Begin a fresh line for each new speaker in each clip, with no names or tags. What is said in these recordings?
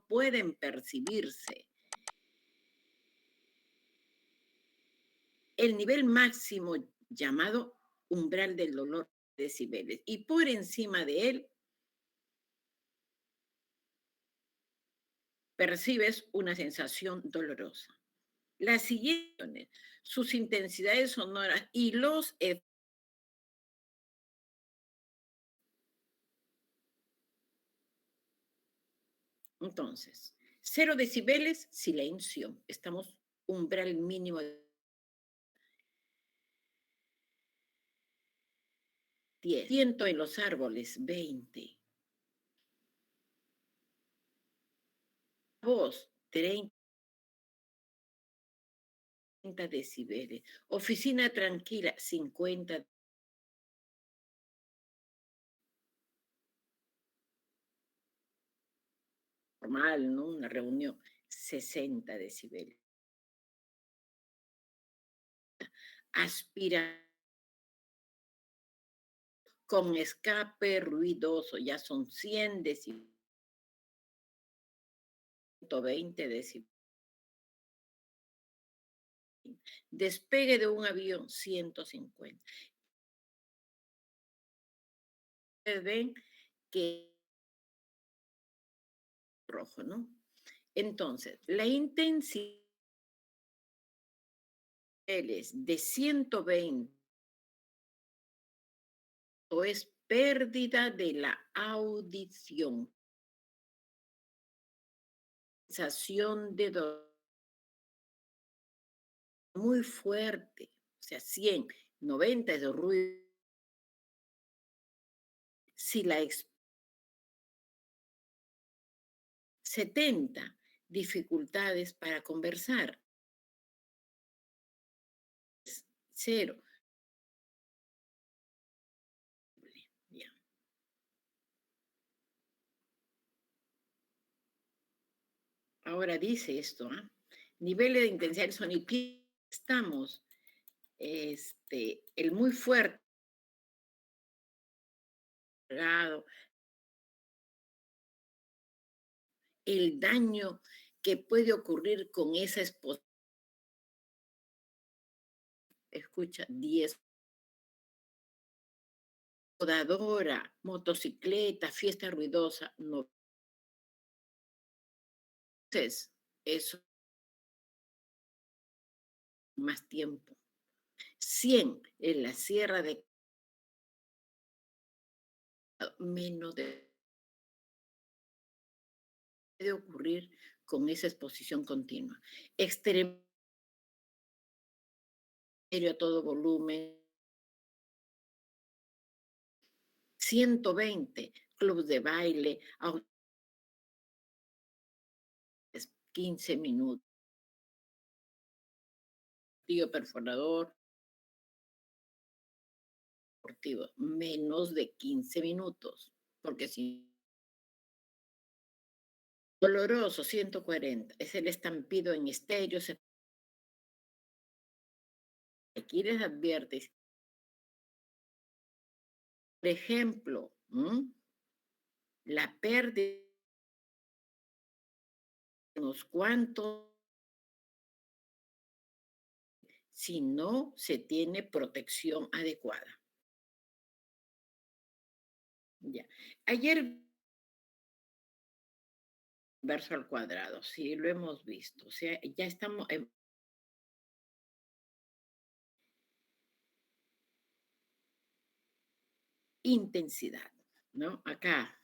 pueden percibirse. El nivel máximo llamado umbral del dolor de decibeles y por encima de él percibes una sensación dolorosa. Las siguientes, sus intensidades sonoras y los efectos. Entonces, 0 decibeles, silencio. Estamos umbral mínimo de 10. Viento en los árboles, 20. Voz, 30 decibeles. Oficina tranquila, 50. Normal, ¿no? Una reunión, 60 decibeles. Aspira con escape ruidoso, ya son 100 decibeles. 120 decibeles. Despegue de un avión, 150. Ustedes ven que rojo, ¿no? Entonces, la intensidad de 120 es pérdida de la audición, sensación de dolor muy fuerte, o sea, 100, 90 es de ruido. Si la 70, dificultades para conversar, 0. Ya. Ahora dice esto, ¿ah? Niveles de intensidad del sonido. Estamos, el muy fuerte, el daño que puede ocurrir con esa exposición. Escucha, 10. Podadora, motocicleta, fiesta ruidosa, no. Entonces, eso más tiempo. 100 en la sierra de menos de ocurrir con esa exposición continua. Extremo a todo volumen. 120 clubs de baile, 15 minutos. Tío perforador deportivo, menos de 15 minutos, porque si doloroso, 140, es el estampido en estéreo. Aquí les adviertes, por ejemplo, la pérdida de unos cuantos si no se tiene protección adecuada. Ya. Ayer verso al cuadrado, sí, lo hemos visto. O sea, ya estamos en intensidad, ¿no? Acá.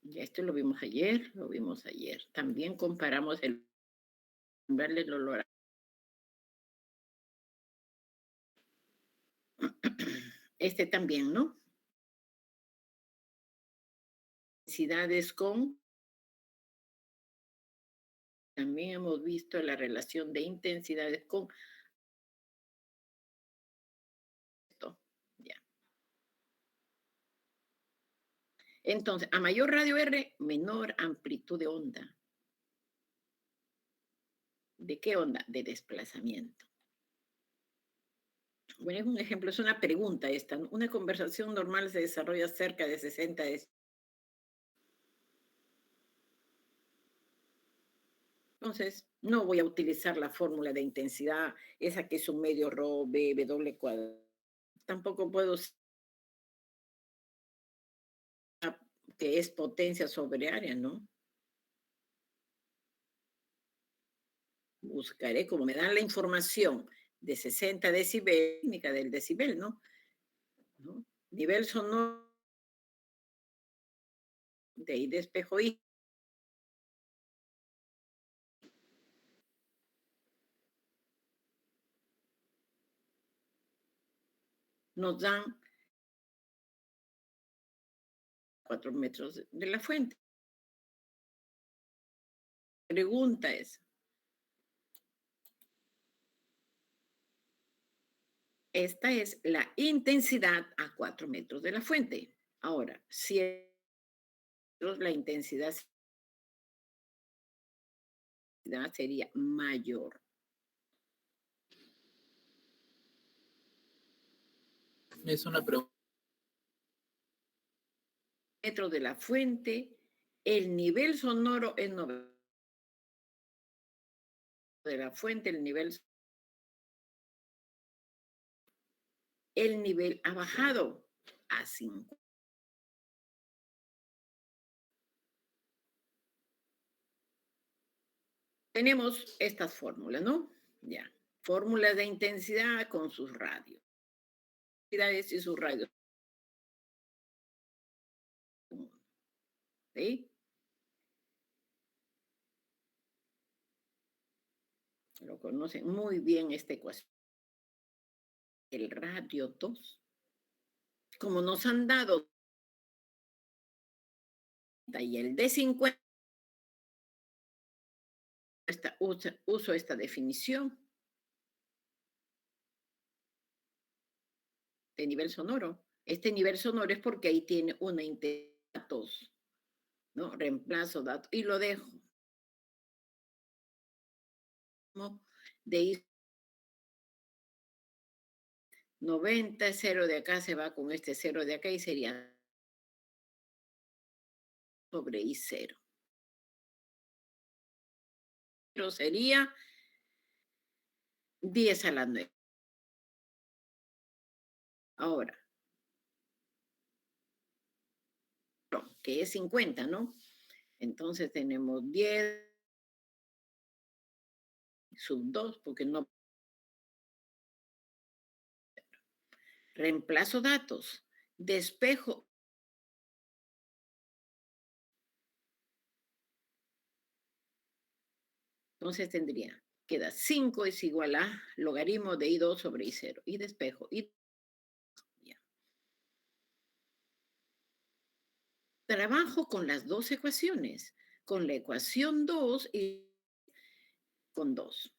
Ya esto lo vimos ayer, lo vimos ayer. También comparamos el umbral del olor. Este también, ¿no? Intensidades con, también hemos visto la relación de intensidades con esto. Ya. Entonces, a mayor radio R, menor amplitud de onda. ¿De qué onda? De desplazamiento. Bueno, es un ejemplo, es una pregunta esta, ¿no? Una conversación normal se desarrolla cerca de 60 Entonces, no voy a utilizar la fórmula de intensidad, esa que es un medio rho b, w cuadrado. Tampoco puedo usar que es potencia sobre área, ¿no? Buscaré, como me dan la información de 60 decibel, técnica del decibel, ¿no? Nivel sonoro de I de espejo I, nos dan 4 metros de la fuente. Pregunta es, esta es la intensidad a 4 metros de la fuente. Ahora, si la intensidad sería mayor.
Es una pregunta.
Metros de la fuente, el nivel sonoro es 90 de la fuente, el nivel ha bajado a 5. Tenemos estas fórmulas, ¿no? Ya. Fórmulas de intensidad con sus radios. Y sus radios. ¿Sí? Lo conocen muy bien esta ecuación. El radio 2. Como nos han dado y el de 50, uso esta definición de nivel sonoro. Este nivel sonoro es porque ahí tiene una intensidad, ¿no? Reemplazo datos y lo dejo, ¿no? De I 90, 0 de acá se va con este 0 de acá y sería sobre I 0. Pero sería 10 a la 9. Ahora, que es 50, ¿no? Entonces tenemos 10 sub 2, porque no reemplazo datos, despejo. Entonces tendría, queda 5 es igual a logaritmo de I2 sobre I0. Y despejo. Y ya. Trabajo con las dos ecuaciones, con la ecuación 2 y con 2.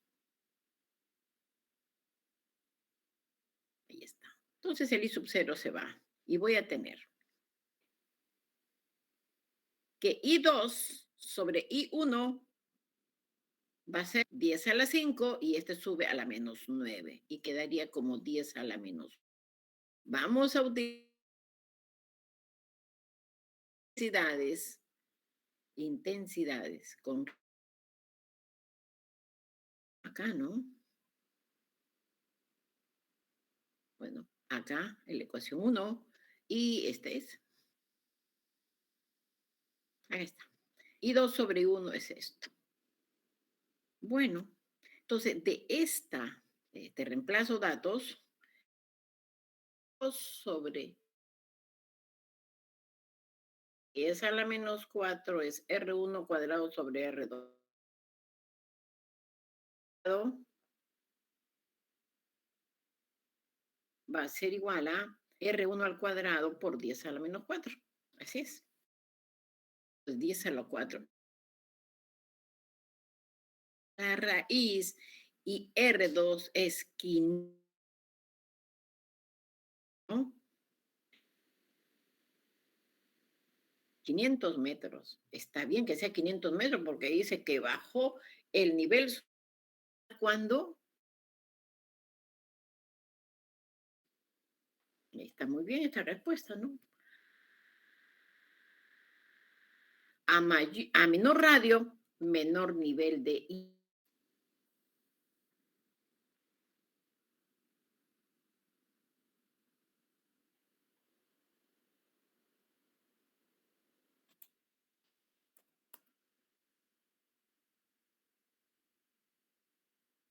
Ahí está. Entonces el I sub 0 se va. Y voy a tener que I2 sobre I1 va a ser 10 a la 5 y este sube a la menos 9 y quedaría como 10 a la menos. Vamos a utilizar intensidades con acá, ¿no? Bueno, acá en la ecuación 1 y este es. Ahí está. Y 2 sobre 1 es esto. Bueno, entonces de esta, te reemplazo datos, 2 sobre 10 a la menos 4 es R1 cuadrado sobre R2. Va a ser igual a R1 al cuadrado por 10 a la menos 4. Así es. Pues 10 a la 4. La raíz y R2 es 500, ¿no? 500 metros. Está bien que sea 500 metros porque dice que bajó el nivel cuando Está muy bien esta respuesta, ¿no? A menor radio, menor nivel de I.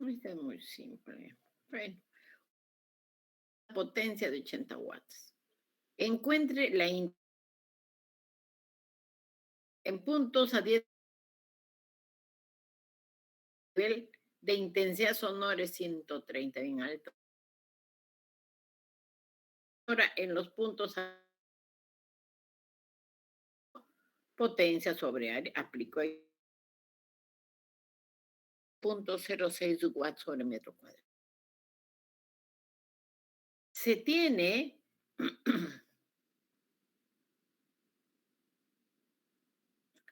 Está muy simple. Bueno, potencia de 80 watts. Encuentre en puntos a 10 nivel de intensidad sonora es 130, bien alto. Ahora, en los puntos potencia sobre área, aplico ahí 0.06 watts sobre metro cuadrado. Se tiene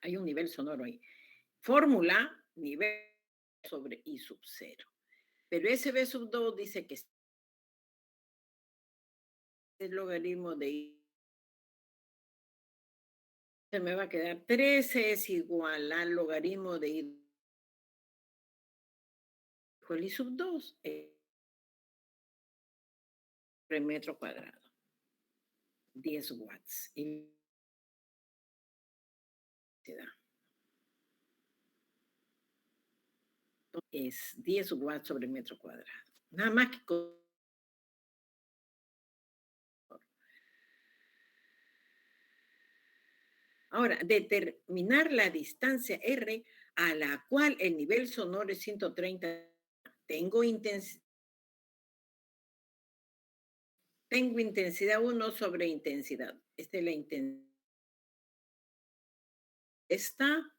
hay un nivel sonoro ahí. Fórmula, nivel sobre I sub 0. Pero SB sub 2 dice que es el logaritmo de I. Se me va a quedar 13 es igual al logaritmo de I. Con I sub 2 por metro cuadrado. 10 watts. Y es 10 watts sobre metro cuadrado. Nada más que ahora, determinar la distancia R a la cual el nivel sonoro es 130. Tengo intensidad 1 sobre intensidad. Esta es la intensidad. Está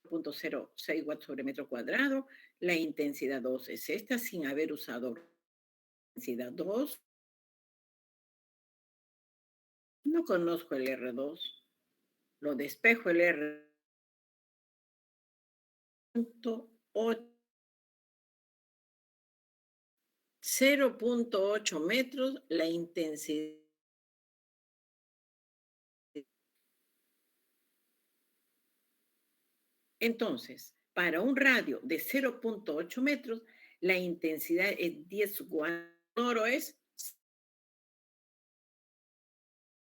0.06 watts sobre metro cuadrado. La intensidad 2 es esta sin haber usado intensidad 2. No conozco el R2. Lo despejo el R. 0.8 metros la intensidad. Entonces, para un radio de 0.8 metros, la intensidad es 10 watts. Sonoro es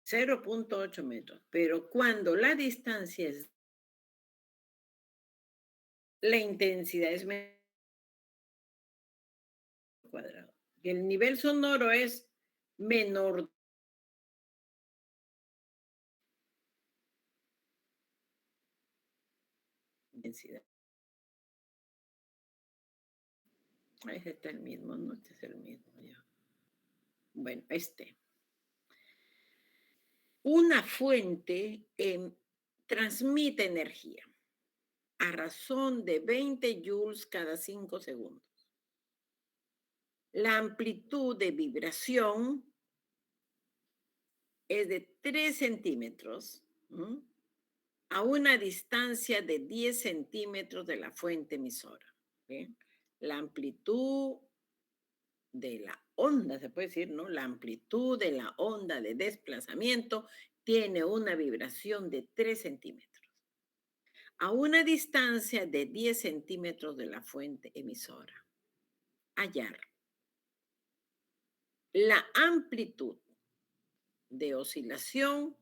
0.8 metros. Pero cuando la distancia es, la intensidad es cuadrado. Y el nivel sonoro es menor. Densidad. Ese está el mismo, ¿no? Este es el mismo ya. Bueno, una fuente transmite energía a razón de 20 joules cada 5 segundos. La amplitud de vibración es de 3 centímetros a una distancia de 10 centímetros de la fuente emisora. ¿Bien? La amplitud de la onda, se puede decir, ¿no? La amplitud de la onda de desplazamiento tiene una vibración de 3 centímetros a una distancia de 10 centímetros de la fuente emisora. Hallar la amplitud de oscilación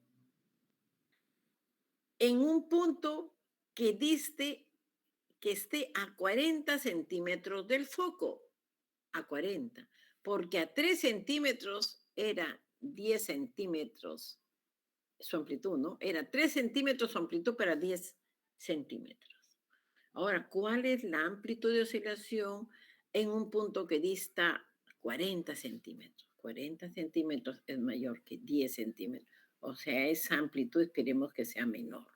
en un punto que esté a 40 centímetros del foco, a 40, porque a 3 centímetros era 10 centímetros su amplitud, ¿no? Era 3 centímetros su amplitud para 10 centímetros. Ahora, ¿cuál es la amplitud de oscilación en un punto que dista 40 centímetros? 40 centímetros es mayor que 10 centímetros. O sea, esa amplitud esperemos que sea menor.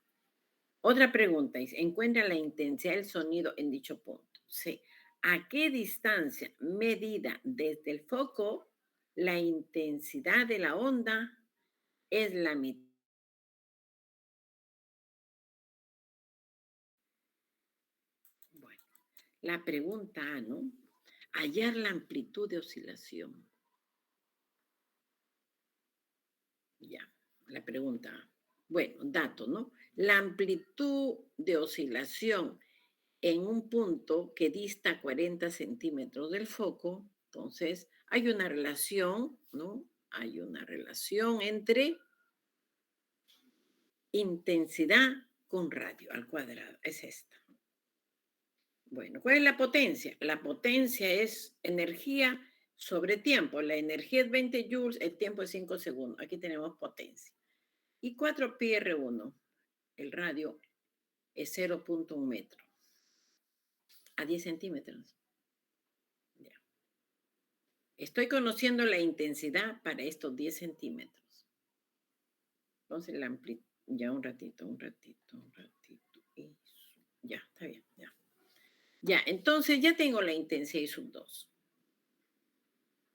Otra pregunta es, ¿encuentra la intensidad del sonido en dicho punto? Sí. ¿A qué distancia medida desde el foco la intensidad de la onda es la mitad? Bueno, la pregunta A, ¿no? hallar la amplitud de oscilación. Ya, la pregunta. Bueno, dato, ¿no? La amplitud de oscilación en un punto que dista 40 centímetros del foco, entonces hay una relación, ¿no? Hay una relación entre intensidad con radio al cuadrado. Es esta. Bueno, ¿cuál es la potencia? La potencia es energía sobre tiempo. La energía es 20 joules, el tiempo es 5 segundos. Aquí tenemos potencia. Y 4 pi R1, el radio es 0.1 metro a 10 centímetros. Ya. Estoy conociendo la intensidad para estos 10 centímetros. Entonces la amplitud, ya un ratito. Ya, está bien, ya. Ya, entonces ya tengo la intensidad I sub 2.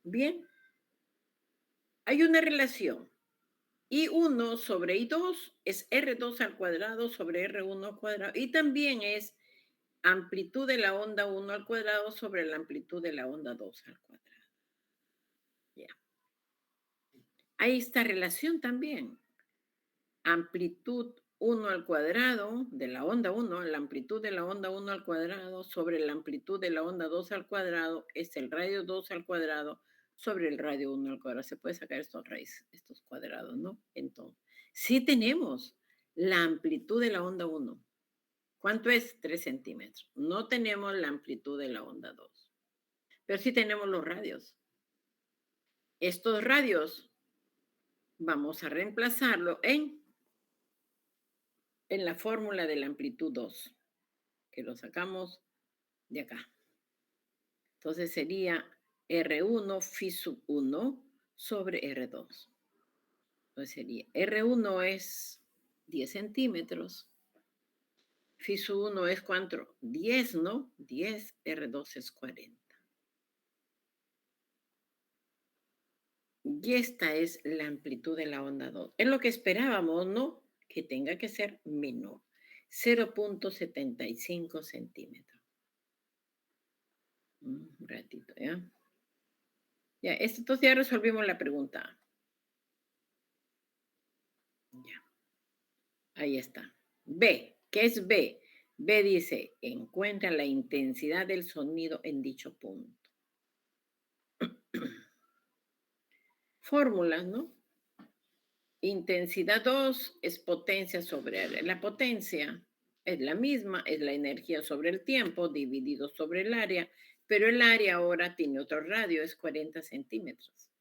Bien. Hay una relación. I1 sobre I2 es R2 al cuadrado sobre R1 al cuadrado. Y también es amplitud de la onda 1 al cuadrado sobre la amplitud de la onda 2 al cuadrado. Ya. Hay esta relación también. Amplitud 1 al cuadrado de la onda 1, la amplitud de la onda 1 al cuadrado sobre la amplitud de la onda 2 al cuadrado es el radio 2 al cuadrado sobre el radio 1 al cuadrado. Se puede sacar estos raíces, estos cuadrados, ¿no? Entonces, sí tenemos la amplitud de la onda 1. ¿Cuánto es? 3 centímetros. No tenemos la amplitud de la onda 2. Pero sí tenemos los radios. Estos radios vamos a reemplazarlo en la fórmula de la amplitud 2, que lo sacamos de acá. Entonces sería R1 phi sub 1 sobre R2. Entonces sería R1 es 10 centímetros. Phi sub 1 es ¿cuánto? 10, ¿no? 10, R2 es 40. Y esta es la amplitud de la onda 2. Es lo que esperábamos, ¿no? Que tenga que ser menor. 0.75 centímetros. Un ratito, ¿ya? Ya, entonces ya resolvimos la pregunta. Ya. Ahí está. B. ¿Qué es B? B dice, encuentra la intensidad del sonido en dicho punto. Fórmulas, ¿no? Intensidad 2 es potencia sobre área. La potencia es la misma, es la energía sobre el tiempo dividido sobre el área, pero el área ahora tiene otro radio, es 40 centímetros.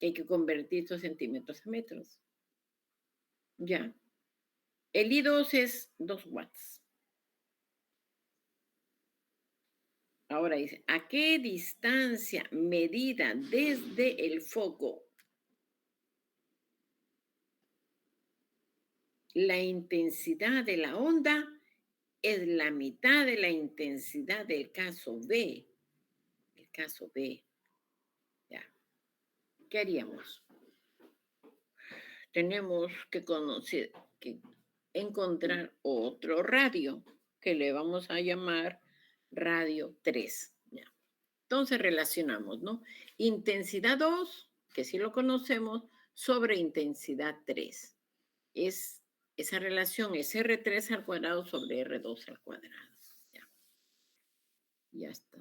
Hay que convertir estos centímetros a metros. Ya. El I2 es 2 watts. Ahora dice, ¿a qué distancia medida desde el foco la intensidad de la onda es la mitad de la intensidad del caso B? El caso B. Ya. ¿Qué haríamos? Tenemos que conocer, que encontrar otro radio que le vamos a llamar radio 3. Ya. Entonces relacionamos, ¿no? Intensidad 2, que sí lo conocemos, sobre intensidad 3. Esa relación es R3 al cuadrado sobre R2 al cuadrado. Ya, ya está.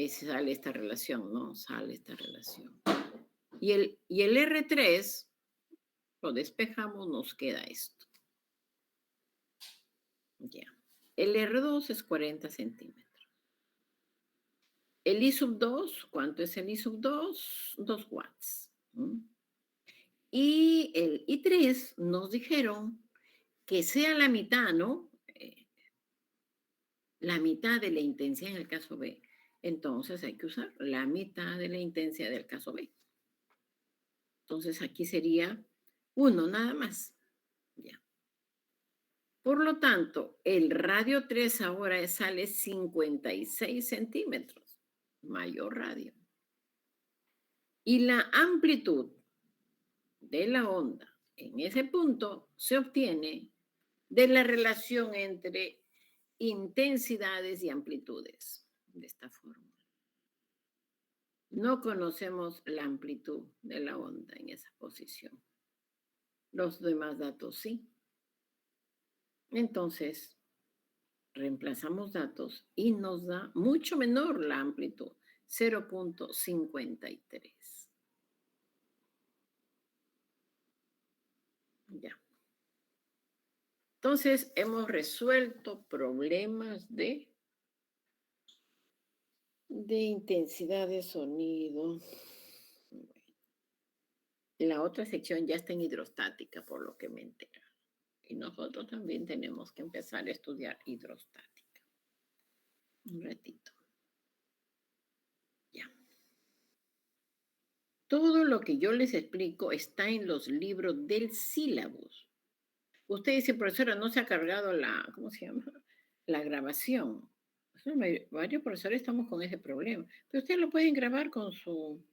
Sale esta relación, ¿no? Sale esta relación. Y el R3 lo despejamos, nos queda esto. Ya. El R2 es 40 centímetros. El I sub 2, ¿cuánto es el I sub 2? 2 watts. Y el I3 nos dijeron que sea la mitad, ¿no? La mitad de la intensidad en el caso B. Entonces hay que usar la mitad de la intensidad del caso B. Entonces aquí sería 1 nada más. Ya. Por lo tanto, el radio 3 ahora sale 56 centímetros. Mayor radio. Y la amplitud de la onda en ese punto se obtiene de la relación entre intensidades y amplitudes de esta forma. No conocemos la amplitud de la onda en esa posición. Los demás datos sí. Entonces, reemplazamos datos y nos da mucho menor la amplitud, 0.53. Ya. Entonces, hemos resuelto problemas de intensidad de sonido. La otra sección ya está en hidrostática, por lo que me entero. Y nosotros también tenemos que empezar a estudiar hidrostática. Un ratito. Ya. Todo lo que yo les explico está en los libros del sílabus. Usted dice, profesora, no se ha cargado la, ¿cómo se llama? La grabación. Varios profesores estamos con ese problema. Pero ustedes lo pueden grabar con su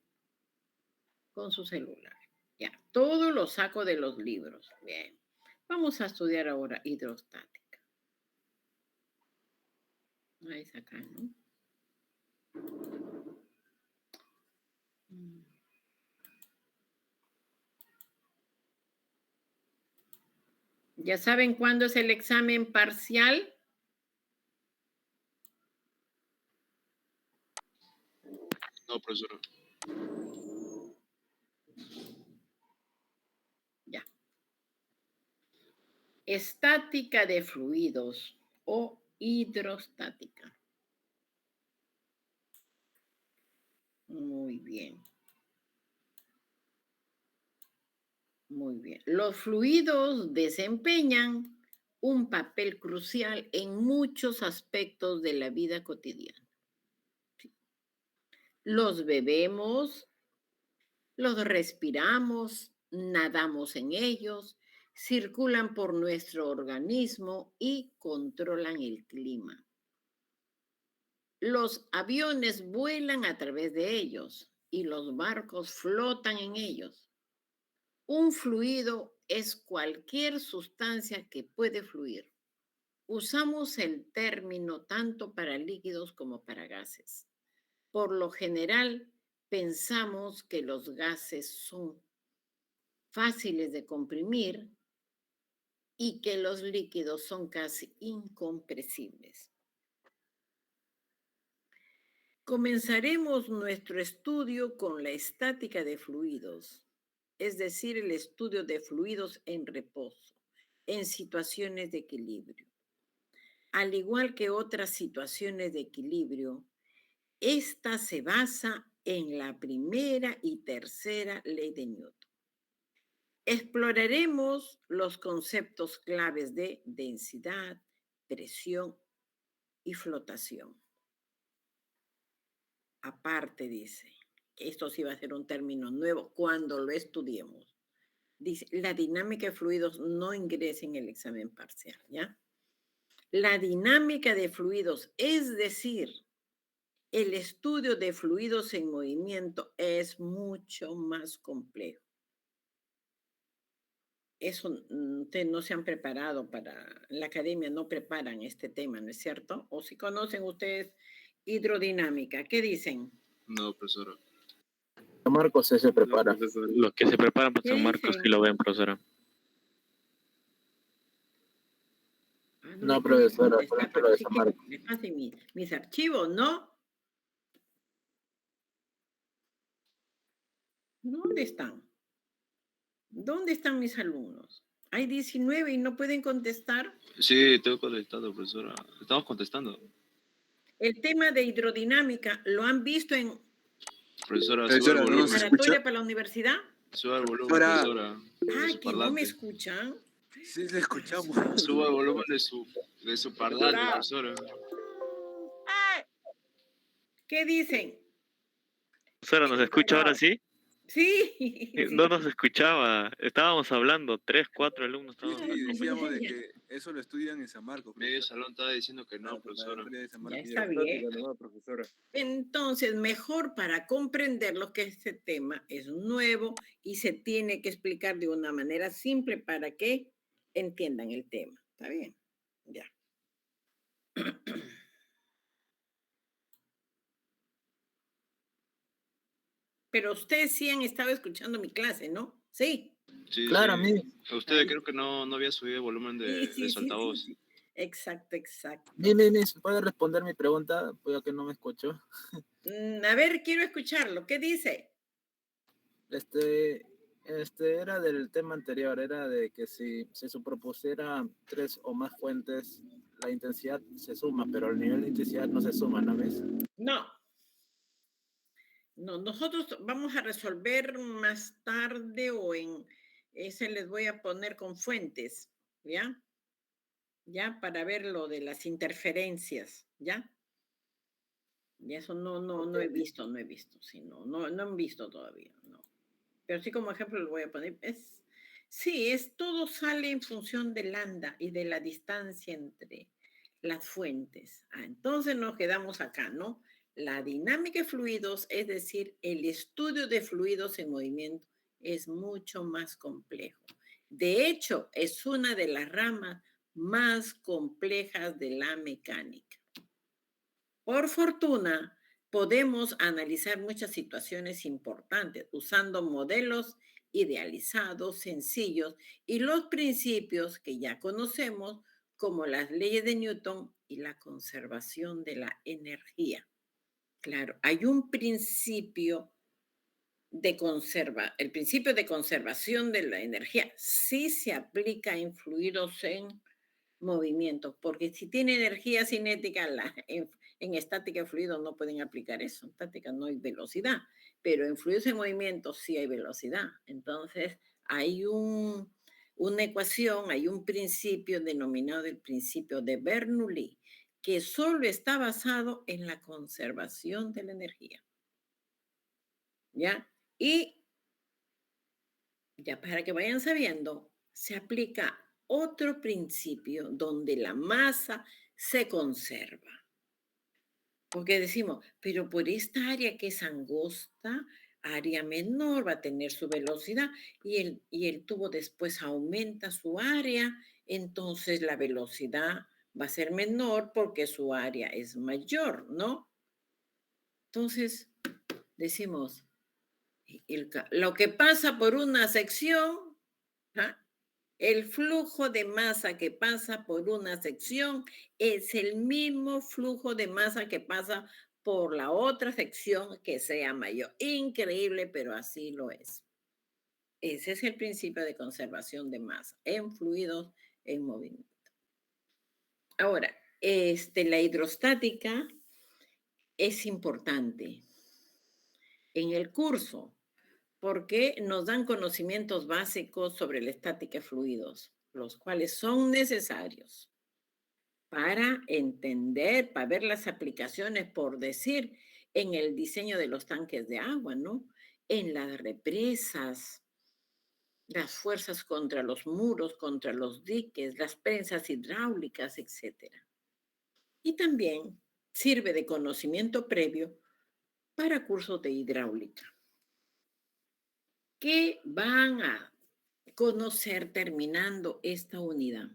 celular. Ya, todo lo saco de los libros. Bien. Vamos a estudiar ahora hidrostática. Ahí es acá, ¿no? ¿Ya saben cuándo es el examen parcial?
No, profesora.
Ya. Estática de fluidos o hidrostática. Muy bien. Muy bien. Los fluidos desempeñan un papel crucial en muchos aspectos de la vida cotidiana. Los bebemos, los respiramos, nadamos en ellos, circulan por nuestro organismo y controlan el clima. Los aviones vuelan a través de ellos y los barcos flotan en ellos. Un fluido es cualquier sustancia que puede fluir. Usamos el término tanto para líquidos como para gases. Por lo general, pensamos que los gases son fáciles de comprimir y que los líquidos son casi incompresibles. Comenzaremos nuestro estudio con la estática de fluidos, es decir, el estudio de fluidos en reposo, en situaciones de equilibrio. Al igual que otras situaciones de equilibrio, esta se basa en la primera y tercera ley de Newton. Exploraremos los conceptos claves de densidad, presión y flotación. Aparte, dice, que esto sí va a ser un término nuevo cuando lo estudiemos. Dice, la dinámica de fluidos no ingresa en el examen parcial, ¿ya? La dinámica de fluidos, es decir, el estudio de fluidos en movimiento es mucho más complejo. Eso ustedes no se han preparado para, la academia no preparan este tema, ¿no es cierto? O si conocen ustedes hidrodinámica, ¿qué dicen?
No, profesora.
San Marcos se prepara.
No, los que se preparan para
¿Qué
San Marcos
dicen?
sí lo ven, profesora.
No, profesora,
Está,
solamente lo
pero
de
sí
San
que
Marcos.
me pasen mis archivos, ¿no? ¿Dónde están? ¿Dónde están mis alumnos? Hay 19 y no pueden contestar.
Sí, estoy contestando, profesora. Estamos contestando.
El tema de hidrodinámica, ¿lo han visto en
Profesora,
Profesora,
sube el
¿no
volumen.
nos escucha?
preparatoria para la universidad?
Sube el volumen,
Profesora.
profesora. De
Ay,
su
que no me
parlante.
escuchan.
Sí, le escuchamos.
Suba el volumen de su parlante, profesora.
¿Qué dicen?
Profesora, ¿nos escucha ahora sí?
Sí.
No nos escuchaba. Estábamos hablando, 3, 4 alumnos estaban
Sí,
hablando.
decíamos de que eso lo estudian en San Marcos.
Medio salón estaba diciendo que no,
La
profesora.
preparatoria de San
Ya
Marcos.
está bien.
Profesora.
Entonces, mejor para comprender lo que este tema es nuevo y se tiene que explicar de una manera simple para que entiendan el tema. ¿Está bien? Ya. Pero ustedes sí han estado escuchando mi clase, ¿no? Sí.
Sí,
Claro, a
sí.
mí.
A usted creo que no había subido el volumen de su altavoz.
Sí. Exacto.
Miss, ¿puede responder mi pregunta? Ya que no me escucho.
A ver, quiero escucharlo. ¿Qué dice?
Este era del tema anterior, era de que si se propusiera 3 o más fuentes, la intensidad se suma, pero el nivel de intensidad no se suma, ¿no ves?
No, nosotros vamos a resolver más tarde o en ese les voy a poner con fuentes, ¿ya? Ya para ver lo de las interferencias, ¿ya? Y eso no he visto, sí, no han visto todavía, no. Pero sí como ejemplo les voy a poner, todo sale en función del lambda y de la distancia entre las fuentes. Entonces nos quedamos acá, ¿no? La dinámica de fluidos, es decir, el estudio de fluidos en movimiento es mucho más complejo. De hecho, es una de las ramas más complejas de la mecánica. Por fortuna, podemos analizar muchas situaciones importantes usando modelos idealizados, sencillos y los principios que ya conocemos como las leyes de Newton y la conservación de la energía. Claro, hay un principio el principio de conservación de la energía sí se aplica en fluidos en movimiento, porque si tiene energía cinética, en estática de fluidos no pueden aplicar eso. En estática no hay velocidad, pero en fluidos en movimiento sí hay velocidad. Entonces, hay una ecuación, hay un principio denominado el principio de Bernoulli, que solo está basado en la conservación de la energía. ¿Ya? Y ya para que vayan sabiendo, se aplica otro principio donde la masa se conserva. Porque decimos, pero por esta área que es angosta, área menor va a tener su velocidad y el tubo después aumenta su área, entonces la velocidad va a ser menor porque su área es mayor, ¿no? Entonces, decimos, lo que pasa por una sección, ¿ah? El flujo de masa que pasa por una sección es el mismo flujo de masa que pasa por la otra sección que sea mayor. Increíble, pero así lo es. Ese es el principio de conservación de masa en fluidos en movimiento. Ahora, la hidrostática es importante en el curso porque nos dan conocimientos básicos sobre la estática de fluidos, los cuales son necesarios para entender, para ver las aplicaciones, por decir, en el diseño de los tanques de agua, ¿no? En las represas, las fuerzas contra los muros, contra los diques, las prensas hidráulicas, etc. Y también sirve de conocimiento previo para cursos de hidráulica, que van a conocer terminando esta unidad.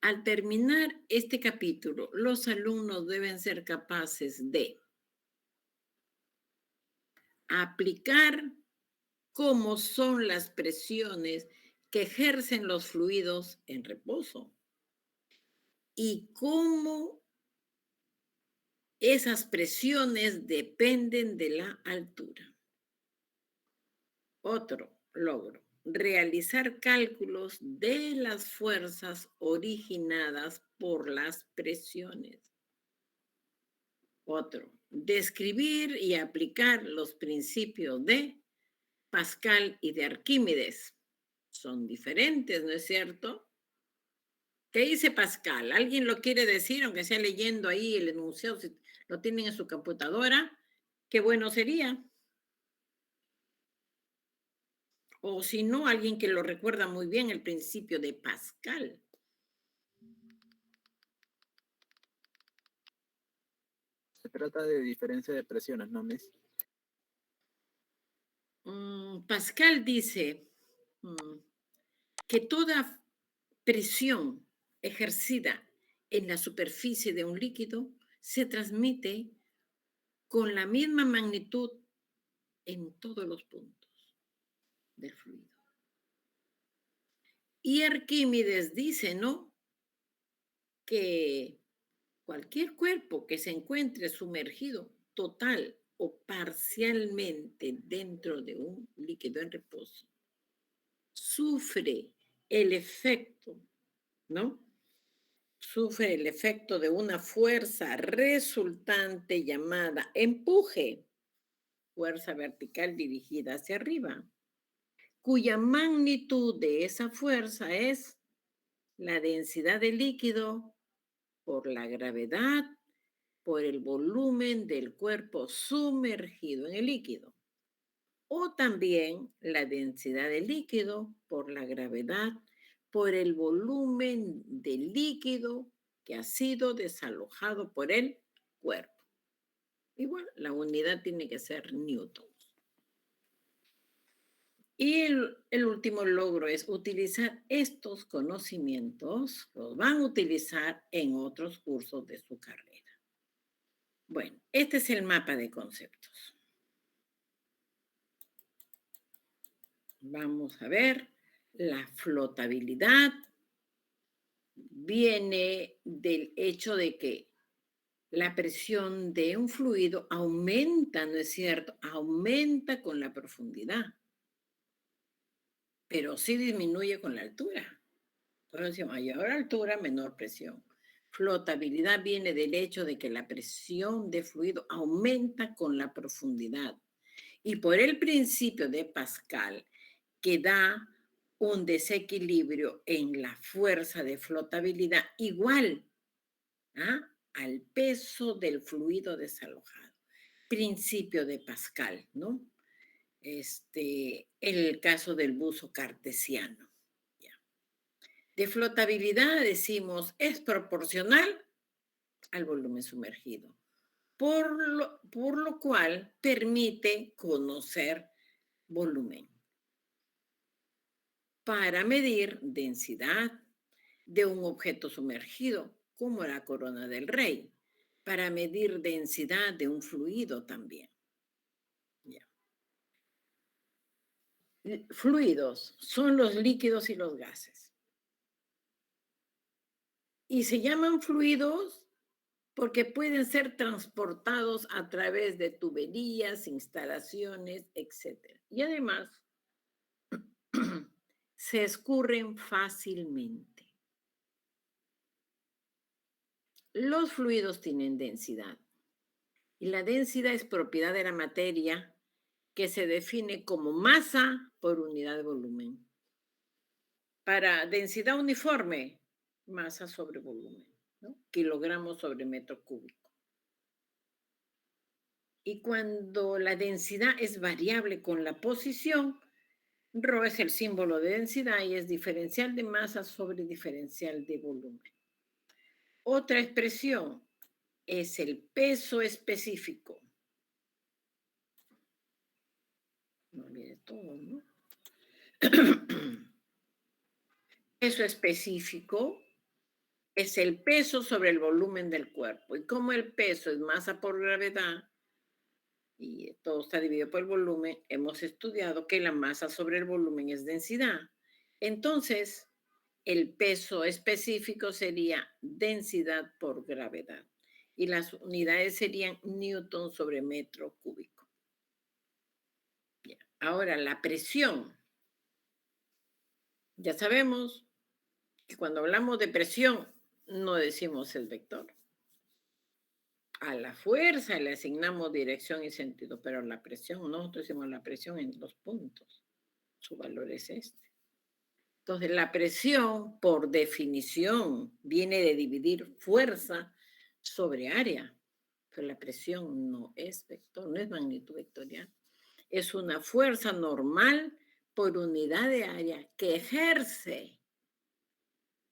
Al terminar este capítulo, los alumnos deben ser capaces de aplicar cómo son las presiones que ejercen los fluidos en reposo y cómo esas presiones dependen de la altura. Otro logro, realizar cálculos de las fuerzas originadas por las presiones. Otro, describir y aplicar los principios de Pascal y de Arquímedes. Son diferentes, ¿no es cierto? ¿Qué dice Pascal? ¿Alguien lo quiere decir, aunque sea leyendo ahí el enunciado, si lo tienen en su computadora? Qué bueno sería. O si no, alguien que lo recuerda muy bien, el principio de Pascal.
Se trata de diferencia de presiones, ¿no, Miss?
Pascal dice que toda presión ejercida en la superficie de un líquido se transmite con la misma magnitud en todos los puntos del fluido. Y Arquímedes dice, ¿no?, que cualquier cuerpo que se encuentre sumergido total o parcialmente dentro de un líquido en reposo sufre el efecto, ¿no? Sufre el efecto de una fuerza resultante llamada empuje, fuerza vertical dirigida hacia arriba, cuya magnitud de esa fuerza es la densidad del líquido por la gravedad, por el volumen del cuerpo sumergido en el líquido, o también la densidad del líquido por la gravedad, por el volumen del líquido que ha sido desalojado por el cuerpo. Igual, la unidad tiene que ser newtons. Y el último logro es utilizar estos conocimientos, los van a utilizar en otros cursos de su carrera. Bueno, este es el mapa de conceptos. Vamos a ver, la flotabilidad viene del hecho de que la presión de un fluido aumenta, ¿no es cierto? Aumenta con la profundidad, pero sí disminuye con la altura. Entonces, mayor altura, menor presión. Flotabilidad viene del hecho de que la presión de fluido aumenta con la profundidad. Y por el principio de Pascal, que da un desequilibrio en la fuerza de flotabilidad igual al peso del fluido desalojado. Principio de Pascal, ¿no? El caso del buzo cartesiano. De flotabilidad decimos es proporcional al volumen sumergido, por lo cual permite conocer volumen. Para medir densidad de un objeto sumergido, como la corona del rey, para medir densidad de un fluido también. Ya. Fluidos son los líquidos y los gases. Y se llaman fluidos porque pueden ser transportados a través de tuberías, instalaciones, etc. Y además, se escurren fácilmente. Los fluidos tienen densidad. Y la densidad es propiedad de la materia que se define como masa por unidad de volumen. Para densidad uniforme, masa sobre volumen, ¿no? Kilogramos sobre metro cúbico. Y cuando la densidad es variable con la posición, ρ es el símbolo de densidad y es diferencial de masa sobre diferencial de volumen. Otra expresión es el peso específico. No olvide todo, ¿no? Peso específico es el peso sobre el volumen del cuerpo. Y como el peso es masa por gravedad y todo está dividido por el volumen, hemos estudiado que la masa sobre el volumen es densidad. Entonces, el peso específico sería densidad por gravedad. Y las unidades serían newton sobre metro cúbico. Bien. Ahora, la presión. Ya sabemos que cuando hablamos de presión, no decimos el vector. A la fuerza le asignamos dirección y sentido, pero la presión, nosotros decimos la presión en los puntos. Su valor es este. Entonces, la presión, por definición, viene de dividir fuerza sobre área. Pero la presión no es vector, no es magnitud vectorial. Es una fuerza normal por unidad de área que ejerce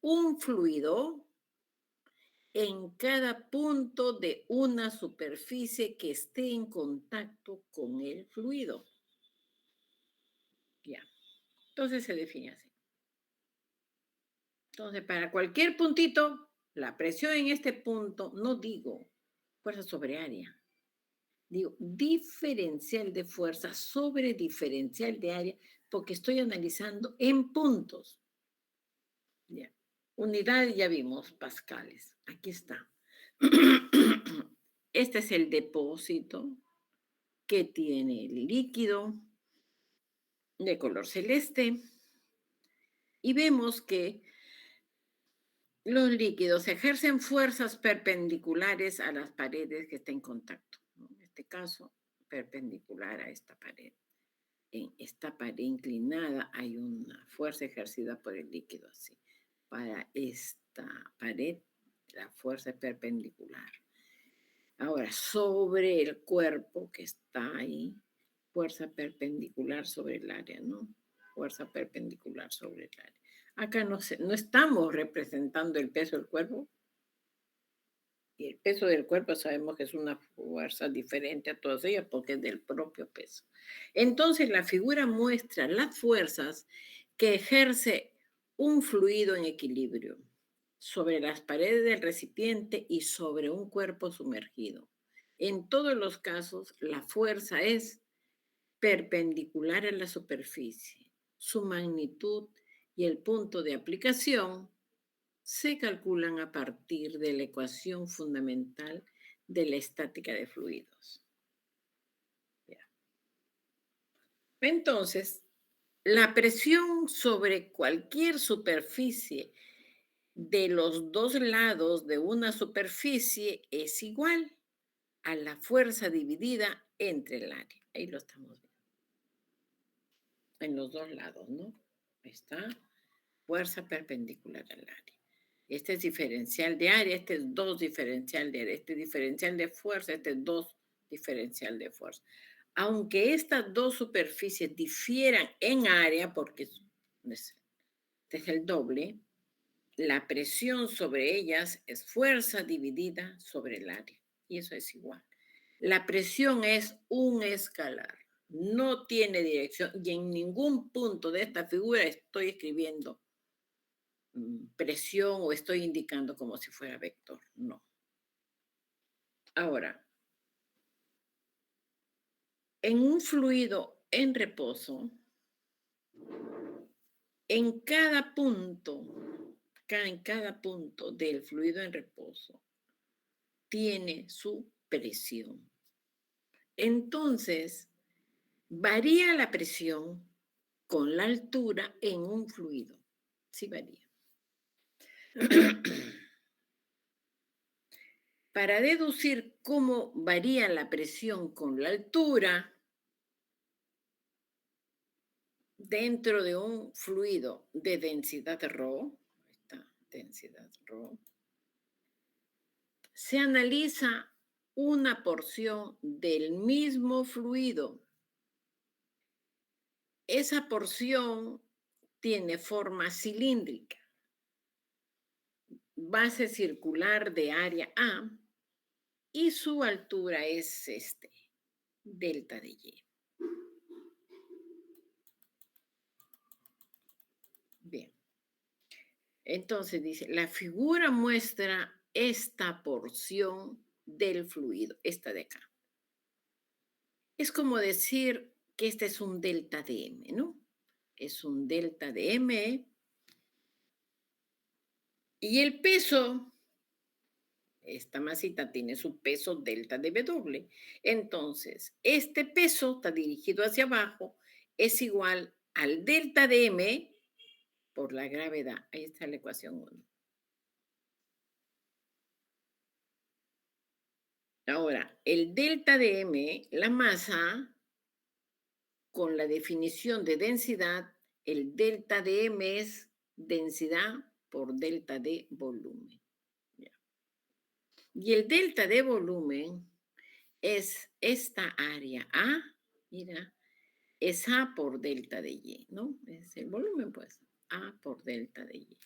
un fluido en cada punto de una superficie que esté en contacto con el fluido. Ya. Entonces se define así. Entonces, para cualquier puntito, la presión en este punto, no digo fuerza sobre área, Digo, diferencial de fuerza sobre diferencial de área, porque estoy analizando en puntos. Ya. Unidades ya vimos, pascales. Aquí está. Este es el depósito que tiene el líquido de color celeste. Y vemos que los líquidos ejercen fuerzas perpendiculares a las paredes que están en contacto, ¿no? En este caso, perpendicular a esta pared. En esta pared inclinada hay una fuerza ejercida por el líquido así. Para esta pared, la fuerza es perpendicular. Ahora, sobre el cuerpo que está ahí, fuerza perpendicular sobre el área, ¿no? Fuerza perpendicular sobre el área. Acá no estamos representando el peso del cuerpo. Y el peso del cuerpo sabemos que es una fuerza diferente a todas ellas porque es del propio peso. Entonces, la figura muestra las fuerzas que ejerce un fluido en equilibrio sobre las paredes del recipiente y sobre un cuerpo sumergido. En todos los casos, la fuerza es perpendicular a la superficie. Su magnitud y el punto de aplicación se calculan a partir de la ecuación fundamental de la estática de fluidos. Ya. Entonces, la presión sobre cualquier superficie de los dos lados de una superficie es igual a la fuerza dividida entre el área. Ahí lo estamos viendo. En los dos lados, ¿no? Ahí está. Fuerza perpendicular al área. Este es diferencial de área, este es 2 diferencial de área, este es diferencial de fuerza, este es 2 diferencial de fuerza. Aunque estas dos superficies difieran en área, porque este es el doble, la presión sobre ellas es fuerza dividida sobre el área. Y eso es igual. La presión es un escalar. No tiene dirección y en ningún punto de esta figura estoy escribiendo presión o estoy indicando como si fuera vector. No. Ahora, en un fluido en reposo, en cada punto del fluido en reposo, tiene su presión. Entonces, varía la presión con la altura en un fluido. Sí varía. Para deducir cómo varía la presión con la altura dentro de un fluido de densidad ρ, esta densidad ρ, se analiza una porción del mismo fluido. Esa porción tiene forma cilíndrica, base circular de área A, y su altura es delta de Y. Bien. Entonces dice, la figura muestra esta porción del fluido, esta de acá. Es como decir que este es un delta de M, ¿no? Es un delta de M. Y el peso, esta masita tiene su peso delta de W. Entonces, este peso está dirigido hacia abajo, es igual al delta de M por la gravedad. Ahí está la ecuación 1. Ahora, el delta de M, la masa, con la definición de densidad, el delta de M es densidad por delta de volumen. Ya. Y el delta de volumen es esta área A, mira, es A por delta de Y, ¿no? Es el volumen, pues, A por delta de Y.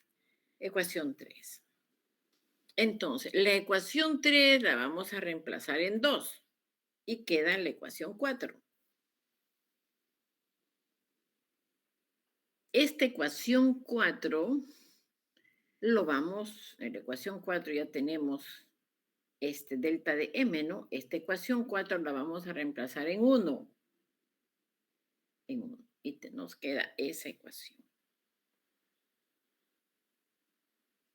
Ecuación 3. Entonces, la ecuación 3 la vamos a reemplazar en 2 y queda la ecuación 4. Esta ecuación 4 en la ecuación 4 ya tenemos delta de M, ¿no? Esta ecuación 4 la vamos a reemplazar en 1. En 1. Y nos queda esa ecuación.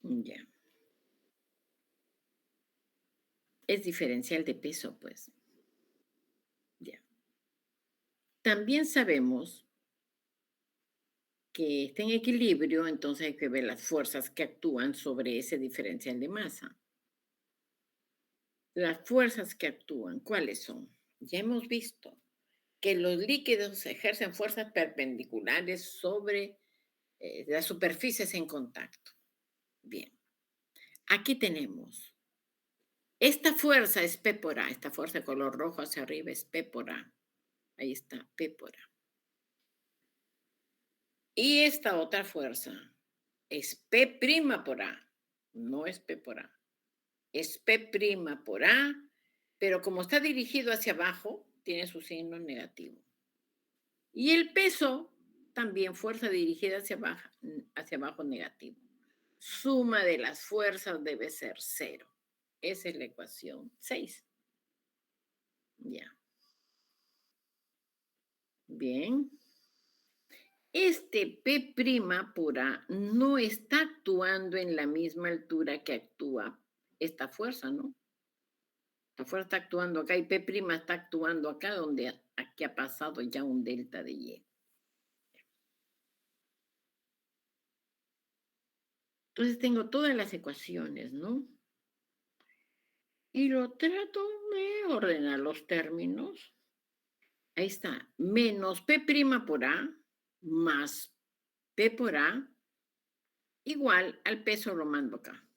Ya. Es diferencial de peso, pues. Ya. También sabemos que está en equilibrio, entonces hay que ver las fuerzas que actúan sobre ese diferencial de masa. Las fuerzas que actúan, ¿cuáles son? Ya hemos visto que los líquidos ejercen fuerzas perpendiculares sobre las superficies en contacto. Bien, aquí tenemos, esta fuerza es P por A, esta fuerza de color rojo hacia arriba es P por A. Ahí está, P por A. Y esta otra fuerza es P' por A, no es P por A. Es P' por A, pero como está dirigido hacia abajo, tiene su signo negativo. Y el peso, también fuerza dirigida hacia abajo negativo. Suma de las fuerzas debe ser 0. Esa es la ecuación 6. Ya. Bien. Este P' por A no está actuando en la misma altura que actúa esta fuerza, ¿no? La fuerza está actuando acá y P' está actuando acá, donde aquí ha pasado ya un delta de Y. Entonces tengo todas las ecuaciones, ¿no? Y lo trato de ordenar los términos. Ahí está, menos P' por A más P por A igual al peso lo mando acá.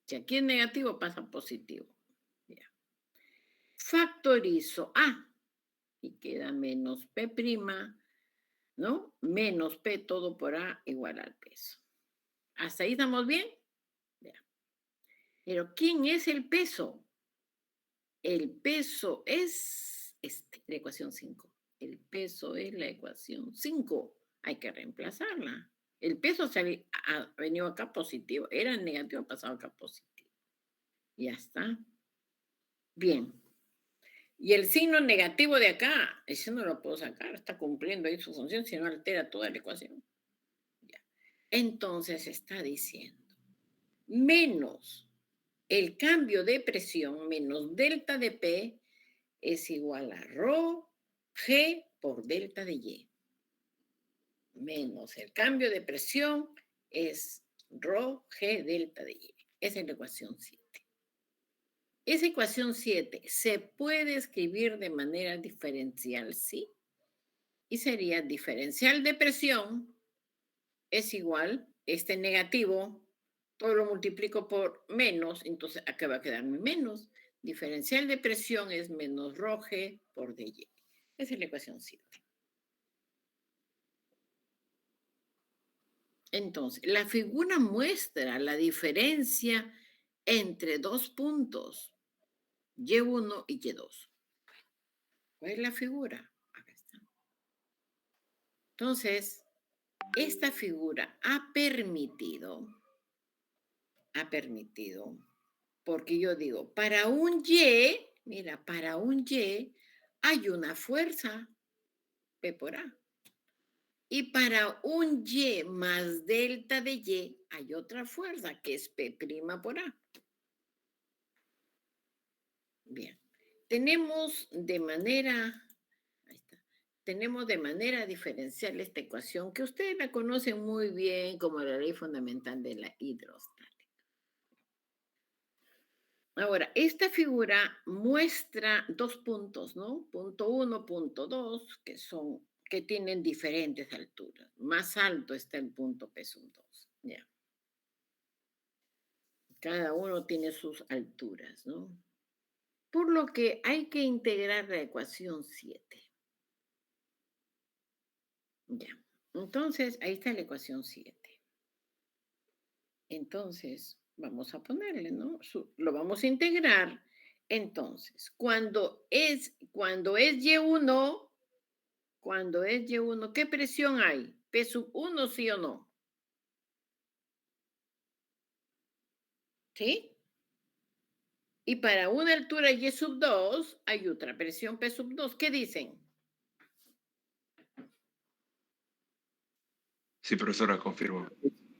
Si aquí es negativo, pasa positivo. Ya. Factorizo A y queda menos P', ¿no? Menos P todo por A igual al peso. ¿Hasta ahí estamos bien? Ya. Pero ¿quién es el peso? El peso es la ecuación 5. El peso es la ecuación 5. Hay que reemplazarla. El peso ha venido acá positivo. Era negativo, ha pasado acá positivo. Ya está. Bien. Y el signo negativo de acá, ese no lo puedo sacar. Está cumpliendo ahí su función, si no altera toda la ecuación. Ya. Entonces está diciendo, menos el cambio de presión, menos delta de P, es igual a rho G por delta de Y. Menos el cambio de presión es rho G delta de Y. Esa es la ecuación 7. Esa ecuación 7 se puede escribir de manera diferencial, ¿sí? Y sería diferencial de presión es igual, este negativo, todo lo multiplico por menos, entonces acá va a quedarme menos. Diferencial de presión es menos rho G por dy. Esa es la ecuación 7. Entonces, la figura muestra la diferencia entre dos puntos, Y1 y Y2. ¿Cuál es la figura? Acá está. Entonces, esta figura ha permitido, porque yo digo, para un Y, mira, para un Y hay una fuerza, P por A. Y para un Y más delta de Y hay otra fuerza, que es P' por A. Bien. Tenemos de manera diferencial esta ecuación que ustedes la conocen muy bien como la ley fundamental de la hidrostática. Ahora, esta figura muestra dos puntos, ¿no? Punto 1, punto 2, que tienen diferentes alturas. Más alto está el punto P sub 2. Ya. Cada uno tiene sus alturas, ¿no? Por lo que hay que integrar la ecuación 7. Ya. Entonces, ahí está la ecuación 7. Entonces, vamos a ponerle, ¿no? Lo vamos a integrar. Entonces, cuando es Y1, ¿qué presión hay? P sub 1, ¿sí o no? ¿Sí? Y para una altura Y sub 2 hay otra presión P sub 2. ¿Qué dicen?
Sí, profesora, confirmo.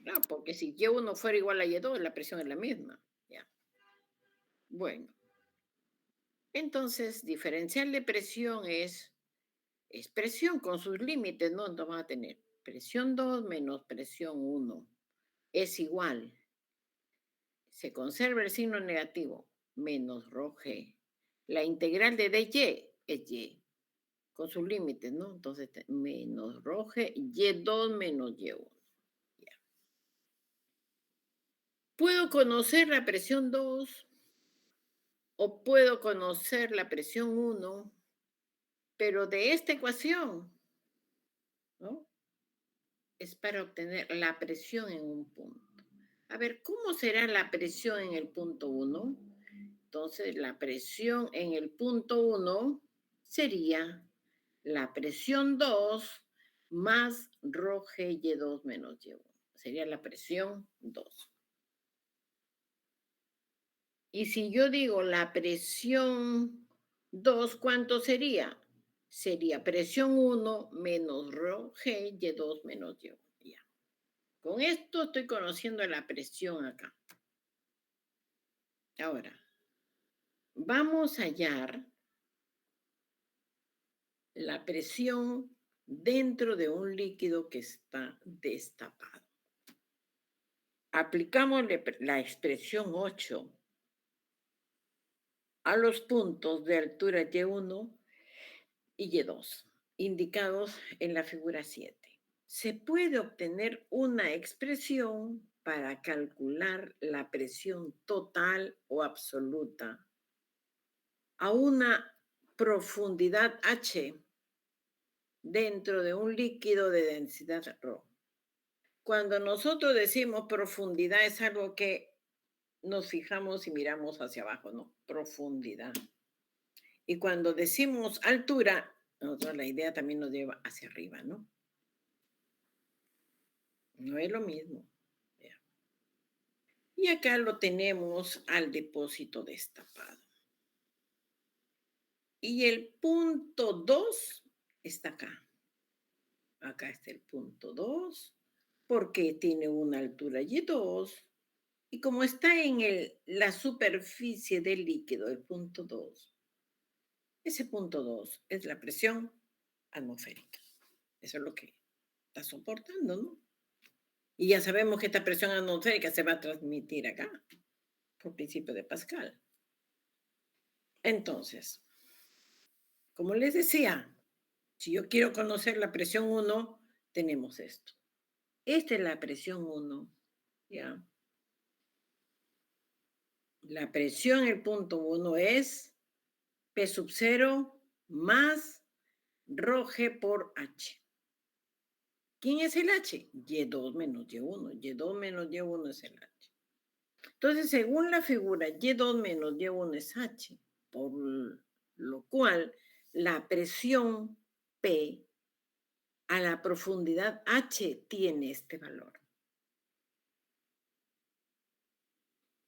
No, porque si Y1 fuera igual a Y2, la presión es la misma. Ya. Bueno. Entonces, diferencial de presión es presión con sus límites, ¿no? Entonces vamos a tener presión 2 menos presión 1 es igual. Se conserva el signo negativo, menos rho G. La integral de dy es y, con sus límites, ¿no? Entonces, menos rho G, y2 menos y1. Ya. ¿Puedo conocer la presión 2 o puedo conocer la presión 1? Pero de esta ecuación, ¿no? Es para obtener la presión en un punto. A ver, ¿cómo será la presión en el punto 1? Entonces, la presión en el punto 1 sería la presión 2 más rho G Y2 menos Y1. Sería la presión 2. Y si yo digo la presión 2, ¿cuánto sería? Sería presión 1 menos rho G Y2 menos Y1. Ya. Con esto estoy conociendo la presión acá. Ahora, vamos a hallar la presión dentro de un líquido que está destapado. Aplicamos la expresión 8 a los puntos de altura Y1 y Y2, indicados en la figura 7. Se puede obtener una expresión para calcular la presión total o absoluta a una profundidad H dentro de un líquido de densidad ρ. Cuando nosotros decimos profundidad es algo que nos fijamos y miramos hacia abajo, ¿no? Profundidad. Y cuando decimos altura, nosotros la idea también nos lleva hacia arriba, ¿no? No es lo mismo. Y acá lo tenemos al depósito destapado. Y el punto 2 está acá. Acá está el punto 2, porque tiene una altura Y2. Y como está en la superficie del líquido, el punto 2, ese punto 2 es la presión atmosférica. Eso es lo que está soportando, ¿no? Y ya sabemos que esta presión atmosférica se va a transmitir acá, por principio de Pascal. Entonces, como les decía, si yo quiero conocer la presión 1, tenemos esto. Esta es la presión 1, ¿ya? La presión en el punto 1 es P sub 0 más rho G por H. ¿Quién es el H? Y2 menos Y1. Y2 menos Y1 es el H. Entonces, según la figura, Y2 menos Y1 es H, por lo cual la presión P a la profundidad H tiene este valor.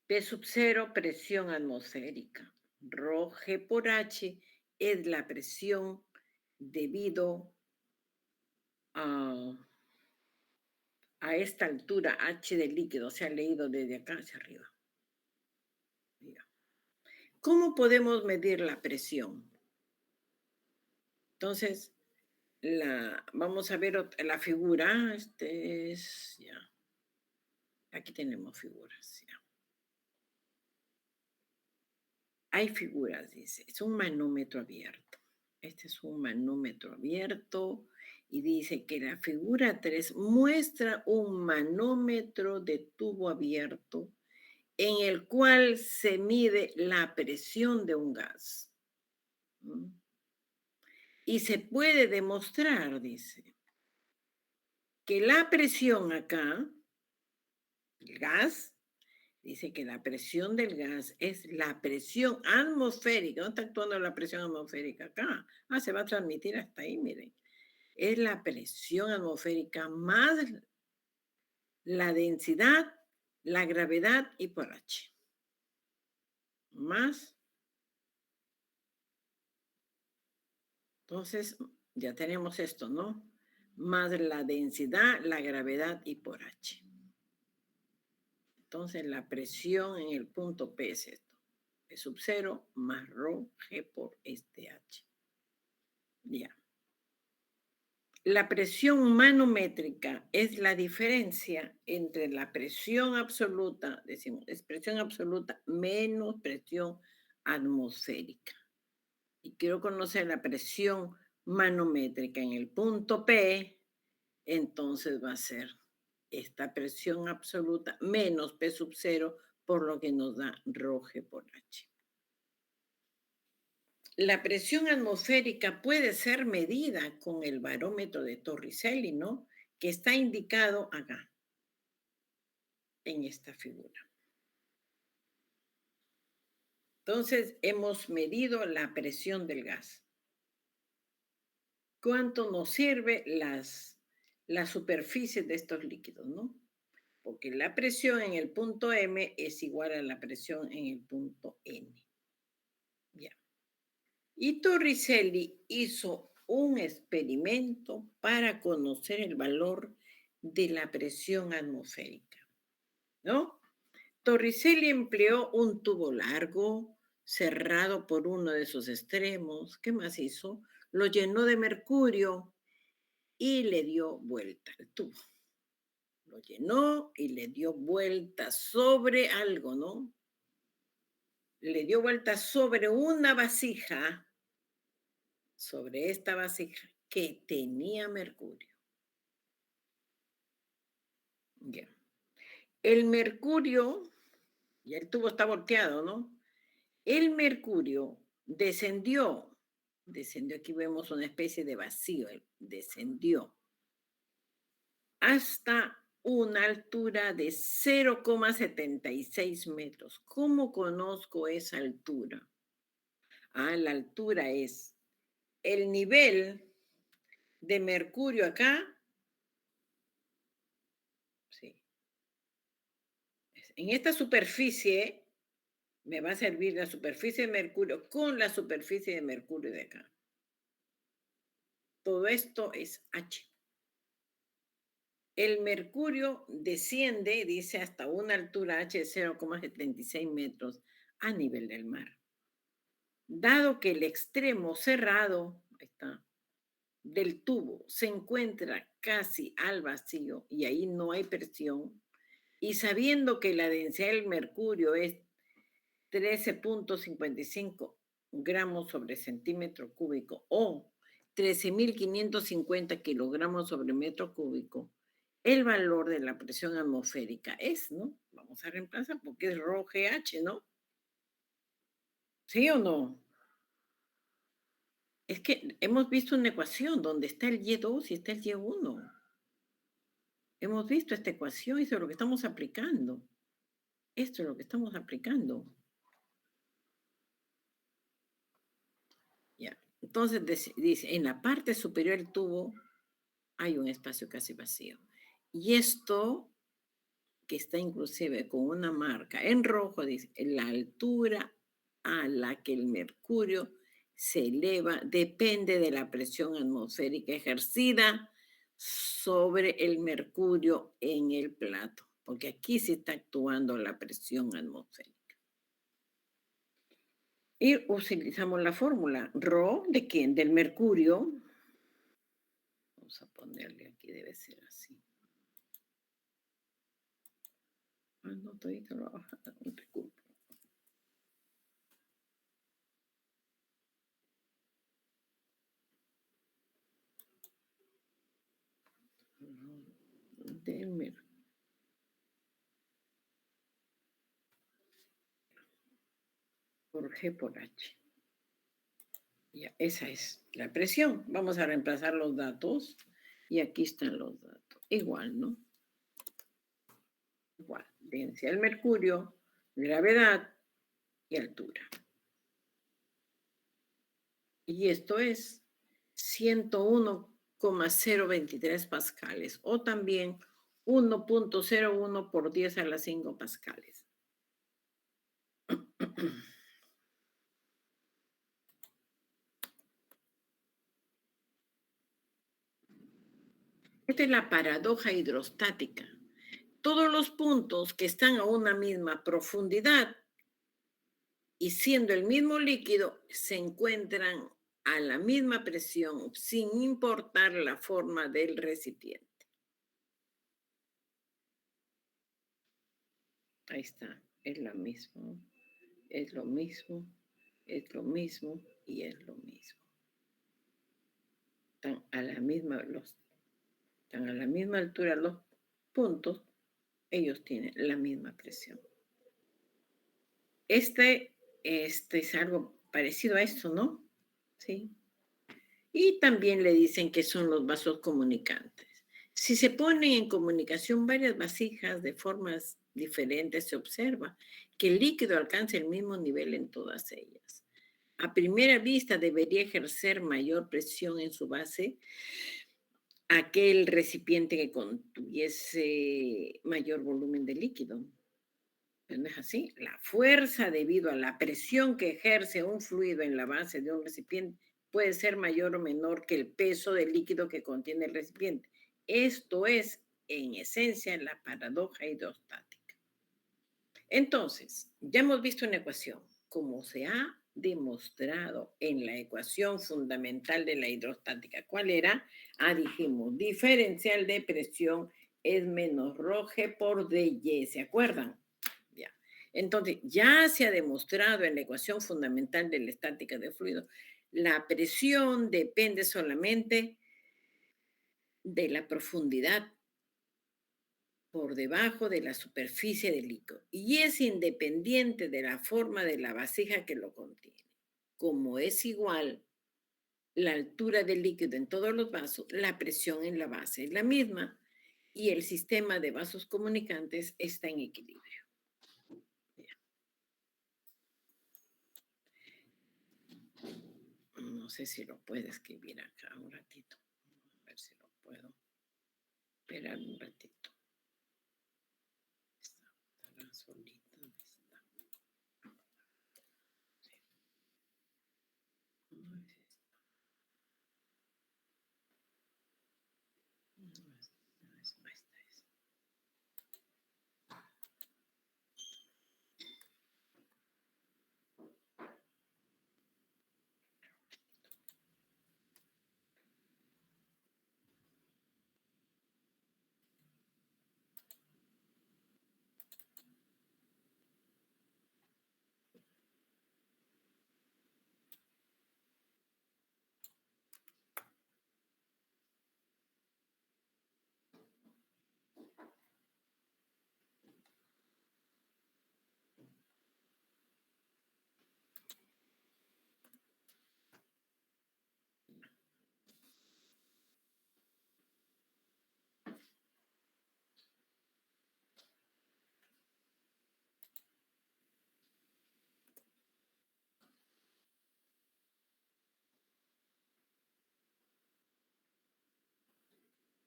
P sub 0, presión atmosférica. Rho G por H es la presión debido a esta altura H del líquido, se ha leído desde acá hacia arriba. Mira. ¿Cómo podemos medir la presión? Entonces, vamos a ver la figura. Ya. Aquí tenemos figuras. Ya. Hay figuras, dice. Es un manómetro abierto. Este es un manómetro abierto y dice que la figura 3 muestra un manómetro de tubo abierto en el cual se mide la presión de un gas. Y se puede demostrar, dice, que la presión acá, el gas, dice que la presión del gas es la presión atmosférica. ¿Dónde está actuando la presión atmosférica? Acá. Se va a transmitir hasta ahí, miren. Es la presión atmosférica más la densidad, la gravedad y por H. más. Entonces, ya tenemos esto, ¿no? Más la densidad, la gravedad y por H. Entonces, la presión en el punto P es esto. P sub 0 más rho G por este H. Ya. La presión manométrica es la diferencia entre la presión absoluta, decimos, es presión absoluta menos presión atmosférica. Y quiero conocer la presión manométrica en el punto P, entonces va a ser esta presión absoluta menos P sub 0, por lo que nos da rho G por H. La presión atmosférica puede ser medida con el barómetro de Torricelli, ¿no? Que está indicado acá, en esta figura. Entonces, hemos medido la presión del gas. ¿Cuánto nos sirve las superficies de estos líquidos, no? Porque la presión en el punto M es igual a la presión en el punto N. Ya. Y Torricelli hizo un experimento para conocer el valor de la presión atmosférica, ¿no? Torricelli empleó un tubo largo, cerrado por uno de sus extremos. ¿Qué más hizo? Lo llenó de mercurio y le dio vuelta al tubo. Lo llenó y le dio vuelta sobre algo, ¿no? Le dio vuelta sobre una vasija, sobre esta vasija que tenía mercurio. Ya. El mercurio, ya el tubo está volteado, ¿no? El mercurio descendió, aquí vemos una especie de vacío, descendió hasta una altura de 0,76 metros. ¿Cómo conozco esa altura? La altura es el nivel de mercurio acá. Sí. En esta superficie me va a servir la superficie de mercurio con la superficie de mercurio de acá. Todo esto es H. El mercurio desciende, dice, hasta una altura H de 0,76 metros a nivel del mar. Dado que el extremo cerrado, ahí está, del tubo se encuentra casi al vacío y ahí no hay presión, y sabiendo que la densidad del mercurio es 13.55 gramos sobre centímetro cúbico o 13.550 kilogramos sobre metro cúbico, el valor de la presión atmosférica es, ¿no? Vamos a reemplazar porque es rho GH, ¿no? ¿Sí o no? Es que hemos visto una ecuación donde está el Y2 y está el Y1. Hemos visto esta ecuación y eso es lo que estamos aplicando. Esto es lo que estamos aplicando. Ya. Entonces dice, en la parte superior del tubo hay un espacio casi vacío. Y esto, que está inclusive con una marca en rojo, dice, la altura a la que el mercurio se eleva depende de la presión atmosférica ejercida sobre el mercurio en el plato, porque aquí se está actuando la presión atmosférica. Y utilizamos la fórmula ρ de quién, del mercurio. Vamos a ponerle aquí, debe ser así. No, todavía lo bajado, disculpa. Del mercurio. Por G por H. Ya, esa es la presión. Vamos a reemplazar los datos. Y aquí están los datos. Igual, ¿no? Igual. Densidad del mercurio, gravedad y altura. Y esto es 101,023 pascales o también 1.01 por 10 a la 5 pascales. Esta es la paradoja hidrostática. Todos los puntos que están a una misma profundidad y siendo el mismo líquido se encuentran a la misma presión sin importar la forma del recipiente. Ahí está, es lo mismo, es lo mismo, es lo mismo y es lo mismo. Están a la misma, están a la misma altura los puntos, ellos tienen la misma presión. Este es algo parecido a esto, ¿no? Sí. Y también le dicen que son los vasos comunicantes. Si se ponen en comunicación varias vasijas de formas diferentes, se observa que el líquido alcanza el mismo nivel en todas ellas. A primera vista debería ejercer mayor presión en su base aquel recipiente que contuviese mayor volumen de líquido. Pero no es así. La fuerza debido a la presión que ejerce un fluido en la base de un recipiente puede ser mayor o menor que el peso del líquido que contiene el recipiente. Esto es, en esencia, la paradoja hidrostática. Entonces, ya hemos visto una ecuación. Como se ha demostrado en la ecuación fundamental de la hidrostática. ¿Cuál era? Dijimos, diferencial de presión es menos ρg por dy. ¿Se acuerdan? Ya. Entonces, ya se ha demostrado en la ecuación fundamental de la estática de fluido, la presión depende solamente de la profundidad por debajo de la superficie del líquido y es independiente de la forma de la vasija que lo contiene. Como es igual la altura del líquido en todos los vasos, la presión en la base es la misma y el sistema de vasos comunicantes está en equilibrio. No sé si lo puedo escribir acá un ratito. A ver si lo puedo. Esperar un ratito. Estará solito.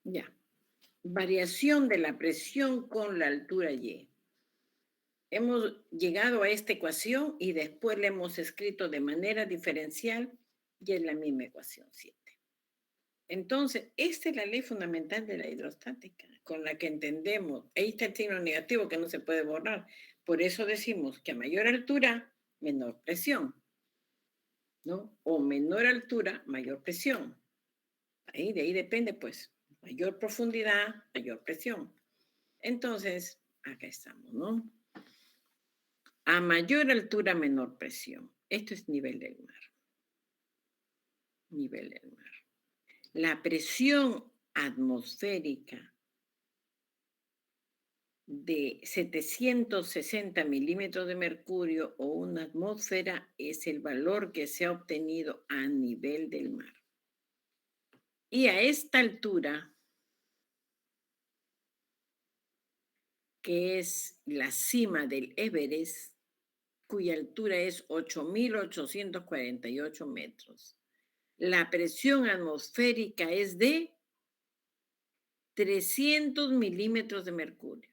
Ya. Variación de la presión con la altura Y. Hemos llegado a esta ecuación y después la hemos escrito de manera diferencial y es la misma ecuación 7. Entonces, esta es la ley fundamental de la hidrostática, con la que entendemos, ahí está el signo negativo que no se puede borrar. Por eso decimos que a mayor altura, menor presión, ¿no? O menor altura, mayor presión. De ahí depende, pues, mayor profundidad, mayor presión. Entonces, acá estamos, ¿no? A mayor altura, menor presión. Esto es nivel del mar. Nivel del mar. La presión atmosférica de 760 milímetros de mercurio o una atmósfera es el valor que se ha obtenido a nivel del mar. Y a esta altura, que es la cima del Everest, cuya altura es 8.848 metros, la presión atmosférica es de 300 milímetros de mercurio.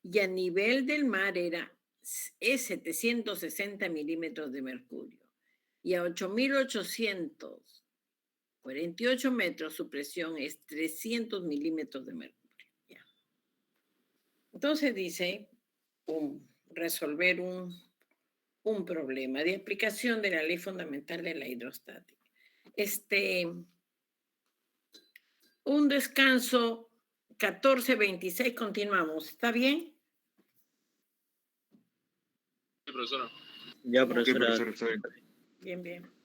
Y a nivel del mar es 760 milímetros de mercurio. Y a 8.848 48 metros, su presión es 300 milímetros de mercurio. Ya. Entonces dice resolver un problema de aplicación de la ley fundamental de la hidrostática. Un descanso 14:26, continuamos. ¿Está bien?
Sí, profesora.
Ya,
Ok,
profesora.
profesor, está bien.
Bien, bien.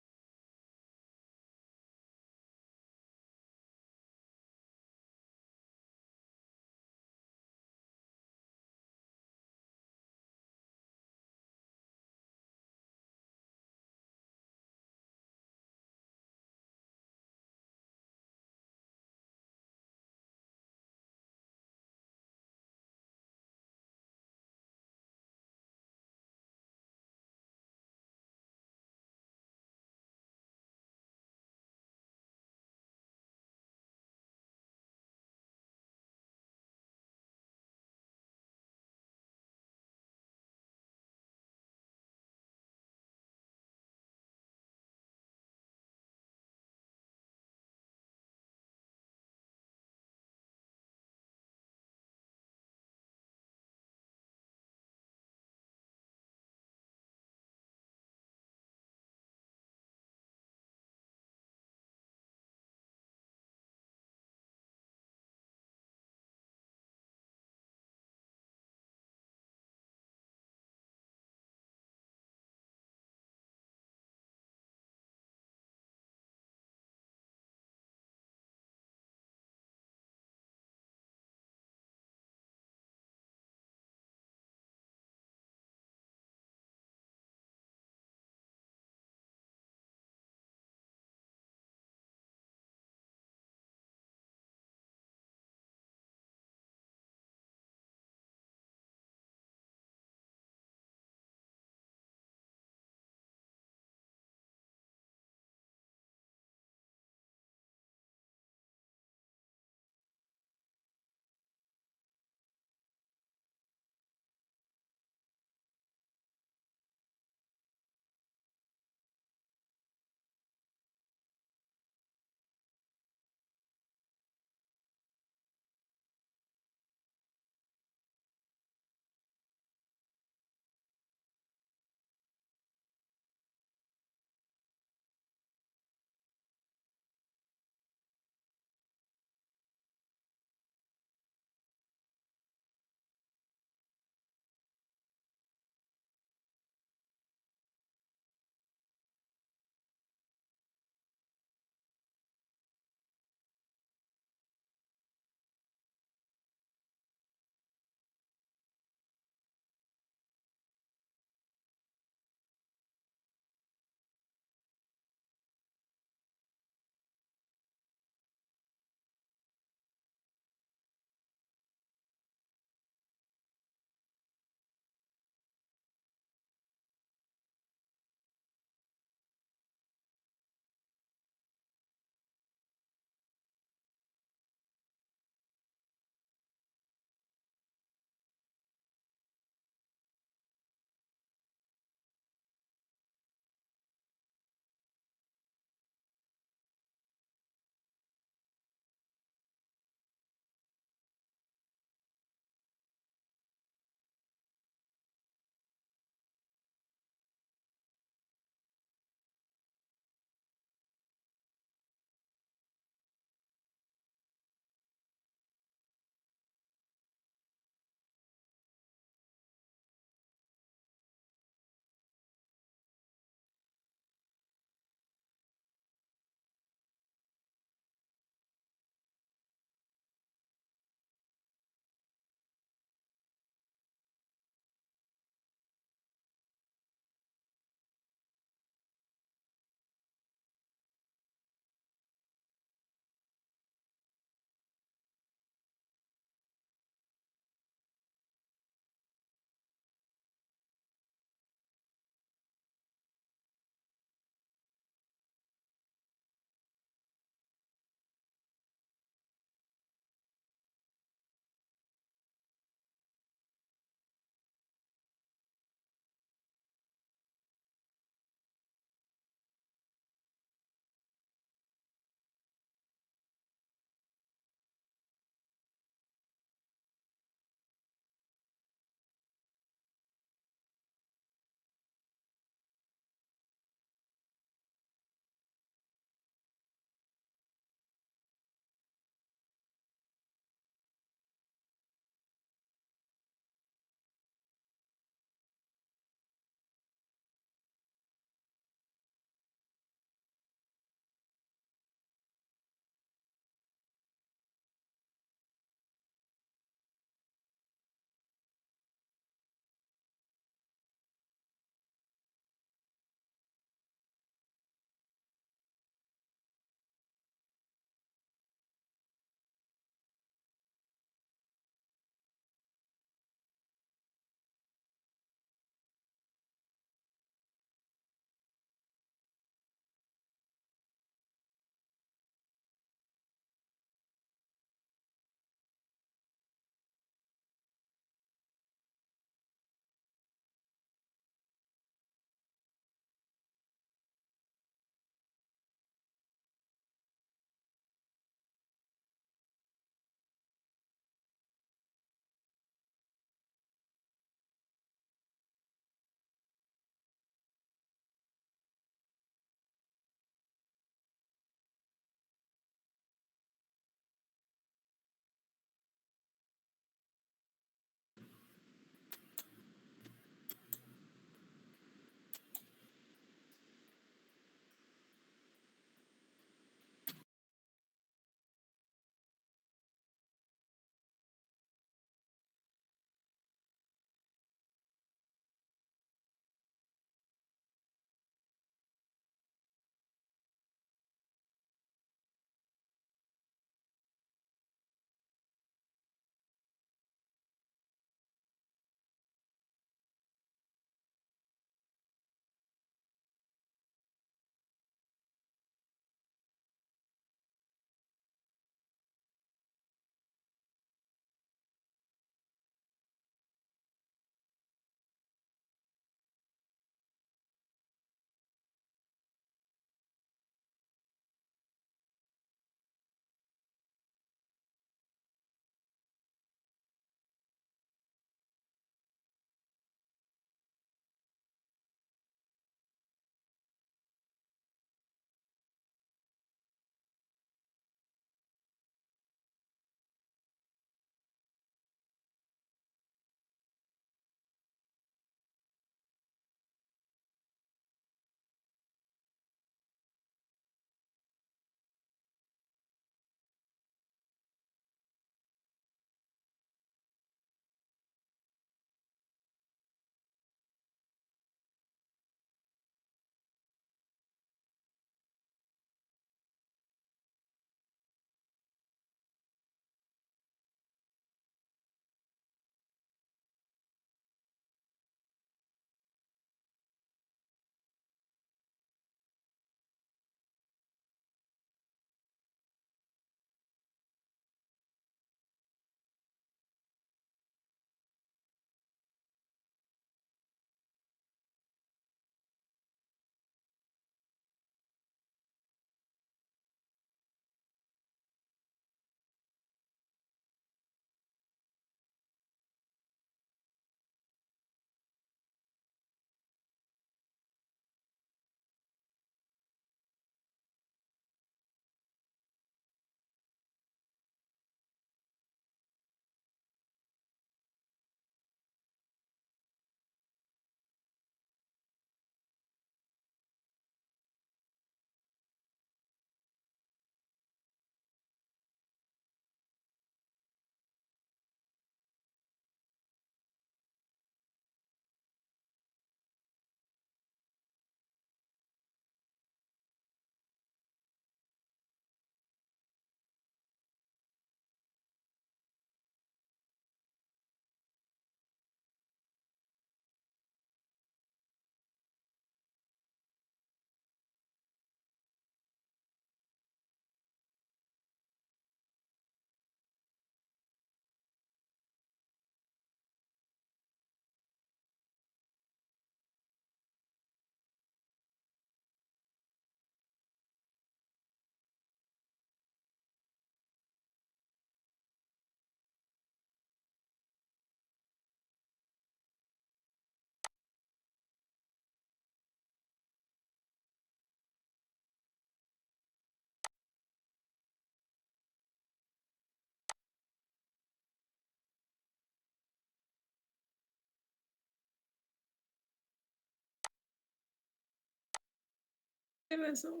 Tienes razón.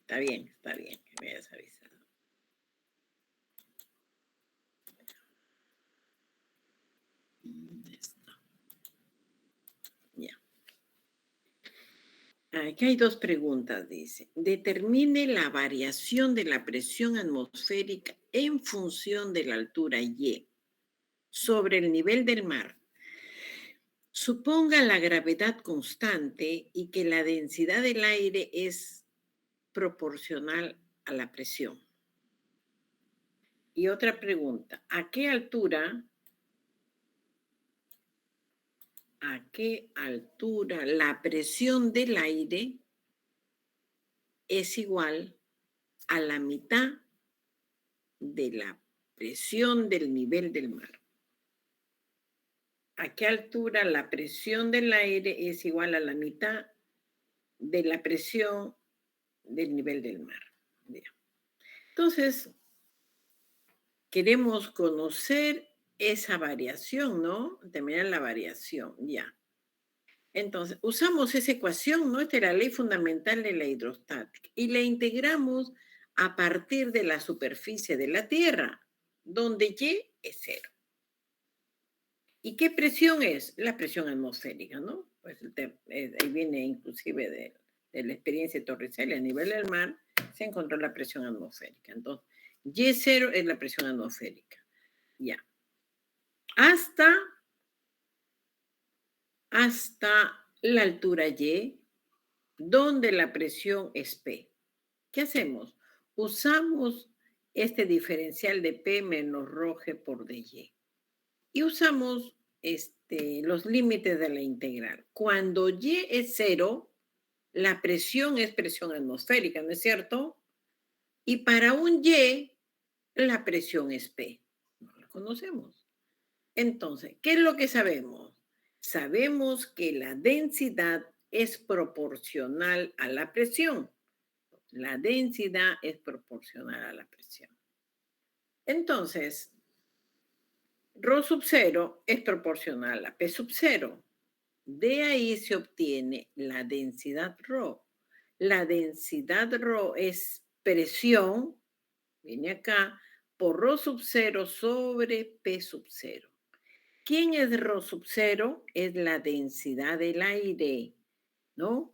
Está bien, que me hayas avisado. ¿Dónde está? Ya. Aquí hay dos preguntas, dice. Determine la variación de la presión atmosférica en función de la altura Y sobre el nivel del mar. Suponga la gravedad constante y que la densidad del aire es proporcional a la presión. Y otra pregunta, ¿a qué altura la presión del aire es igual a la mitad de la presión del nivel del mar? ¿A qué altura la presión del aire es igual a la mitad de la presión del nivel del mar? Bien. Entonces, queremos conocer esa variación, ¿no? Determinar la variación, ya. Entonces, usamos esa ecuación, ¿no? Esta es la ley fundamental de la hidrostática, y la integramos a partir de la superficie de la Tierra, donde Y es 0. ¿Y qué presión es? La presión atmosférica, ¿no? Pues ahí viene inclusive de la experiencia de Torricelli a nivel del mar, se encontró la presión atmosférica. Entonces, Y0 es la presión atmosférica. Ya. Hasta la altura Y, donde la presión es P. ¿Qué hacemos? Usamos este diferencial de P menos ρg por dy. Y usamos los límites de la integral. Cuando Y es 0, la presión es presión atmosférica, ¿no es cierto? Y para un Y, la presión es P. No la conocemos. Entonces, ¿qué es lo que sabemos? Sabemos que la densidad es proporcional a la presión. La densidad es proporcional a la presión. Entonces, Rho sub 0 es proporcional a P sub 0. De ahí se obtiene la densidad Rho. La densidad Rho es presión, viene acá, por Rho sub 0 sobre P sub 0. ¿Quién es Rho sub 0? Es la densidad del aire, ¿no?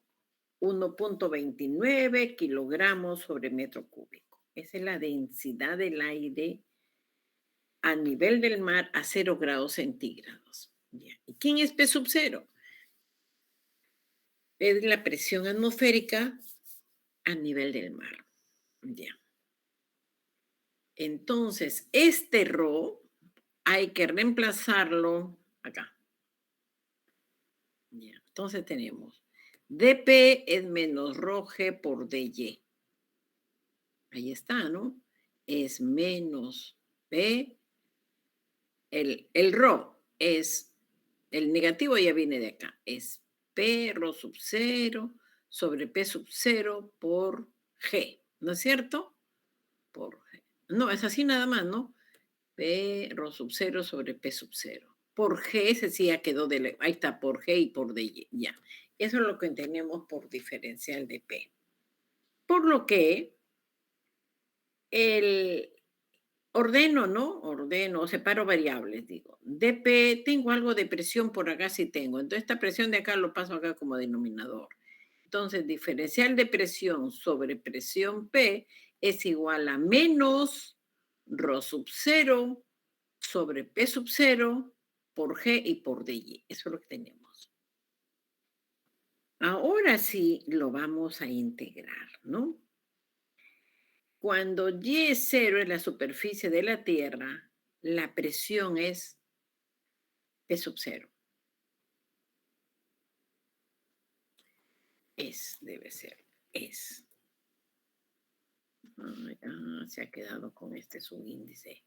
1.29 kilogramos sobre metro cúbico. Esa es la densidad del aire a nivel del mar a 0 grados centígrados. Bien. ¿Y quién es P sub 0? Es la presión atmosférica a nivel del mar. Ya. Entonces, este Rho hay que reemplazarlo acá. Ya. Entonces tenemos dP es menos ρg por dy. Ahí está, ¿no? Es menos P. El Rho es, el negativo ya viene de acá, es P Rho sub 0 sobre P sub 0 por G, ¿no es cierto? Por G. No, es así nada más, ¿no? P Rho sub 0 sobre P sub 0. Por G, ese sí ya quedó ahí está, por G y por dy, ya. Eso es lo que entendemos por diferencial de P. Por lo que ordeno, ¿no? Ordeno, separo variables, digo. dP, tengo algo de presión por acá, sí tengo. Entonces, esta presión de acá lo paso acá como denominador. Entonces, diferencial de presión sobre presión P es igual a menos Rho sub 0 sobre P sub 0 por G y por dy. Eso es lo que tenemos. Ahora sí lo vamos a integrar, ¿no? Cuando Y es 0 es la superficie de la Tierra, la presión es P sub 0. Debe ser, es. Se ha quedado con este subíndice.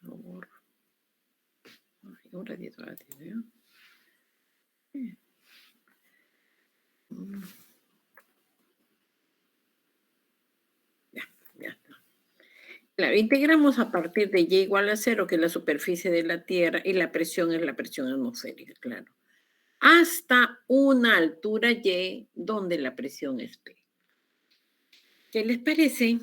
Lo borro. Un ratito, ¿eh? Ya está. Claro, integramos a partir de Y igual a 0, que es la superficie de la Tierra, y la presión es la presión atmosférica, claro. Hasta una altura Y donde la presión es P. ¿Qué les parece?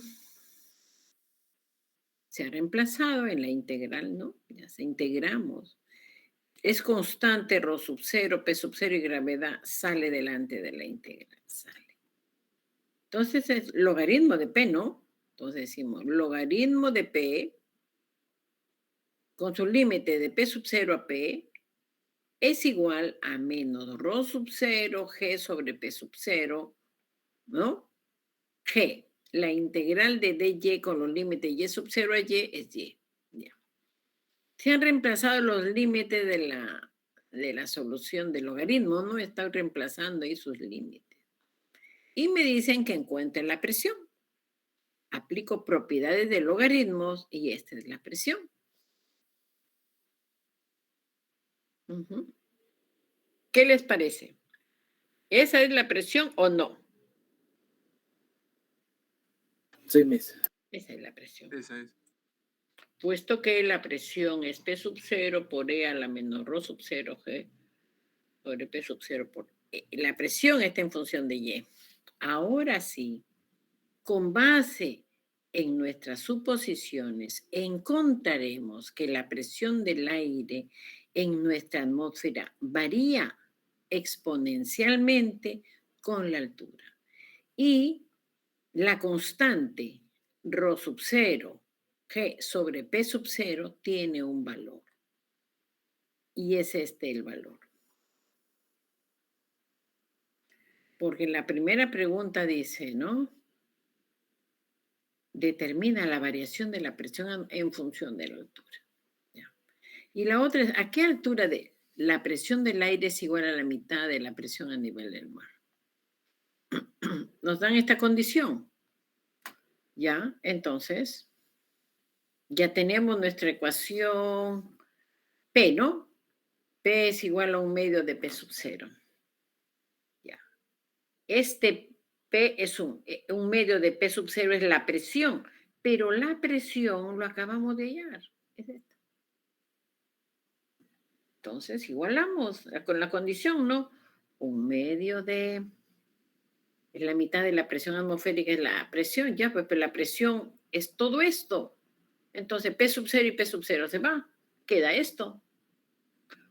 Se ha reemplazado en la integral, ¿no? Ya se integramos. Es constante ρ sub 0, P sub 0 y gravedad sale delante de la integral. Sale. Entonces es logaritmo de P, ¿no? Entonces decimos logaritmo de P con su límite de P sub 0 a P es igual a menos ρ sub 0 G sobre P sub 0, ¿no? G, la integral de dy con los límites y sub 0 a y es y. Ya. Se han reemplazado los límites de la solución del logaritmo, ¿no? Están reemplazando ahí sus límites. Y me dicen que encuentre la presión. Aplico propiedades de logaritmos y esta es la presión. ¿Qué les parece? ¿Esa es la presión o no?
Sí, Miss.
Esa es la presión.
Esa es.
Puesto que la presión es P sub 0 por E a la menos ρ sub 0 G sobre P sub 0 por E. La presión está en función de Y. Ahora sí, con base en nuestras suposiciones, encontraremos que la presión del aire en nuestra atmósfera varía exponencialmente con la altura. Y la constante ρ sub 0 G sobre P sub 0 tiene un valor. Y es este el valor. Porque la primera pregunta dice, ¿no? Determina la variación de la presión en función de la altura. ¿Ya? Y la otra es, ¿a qué altura de la presión del aire es igual a la mitad de la presión a nivel del mar? Nos dan esta condición. ¿Ya? Entonces, ya tenemos nuestra ecuación P, ¿no? P es igual a un medio de P sub 0. Ya. Este P es un medio de P sub 0 es la presión, pero la presión lo acabamos de hallar. Es esta. Entonces, igualamos con la condición, ¿no? Un medio de... Es la mitad de la presión atmosférica, es la presión, ya, pues pero la presión es todo esto. Entonces, P sub 0 y P sub 0 se va. Queda esto.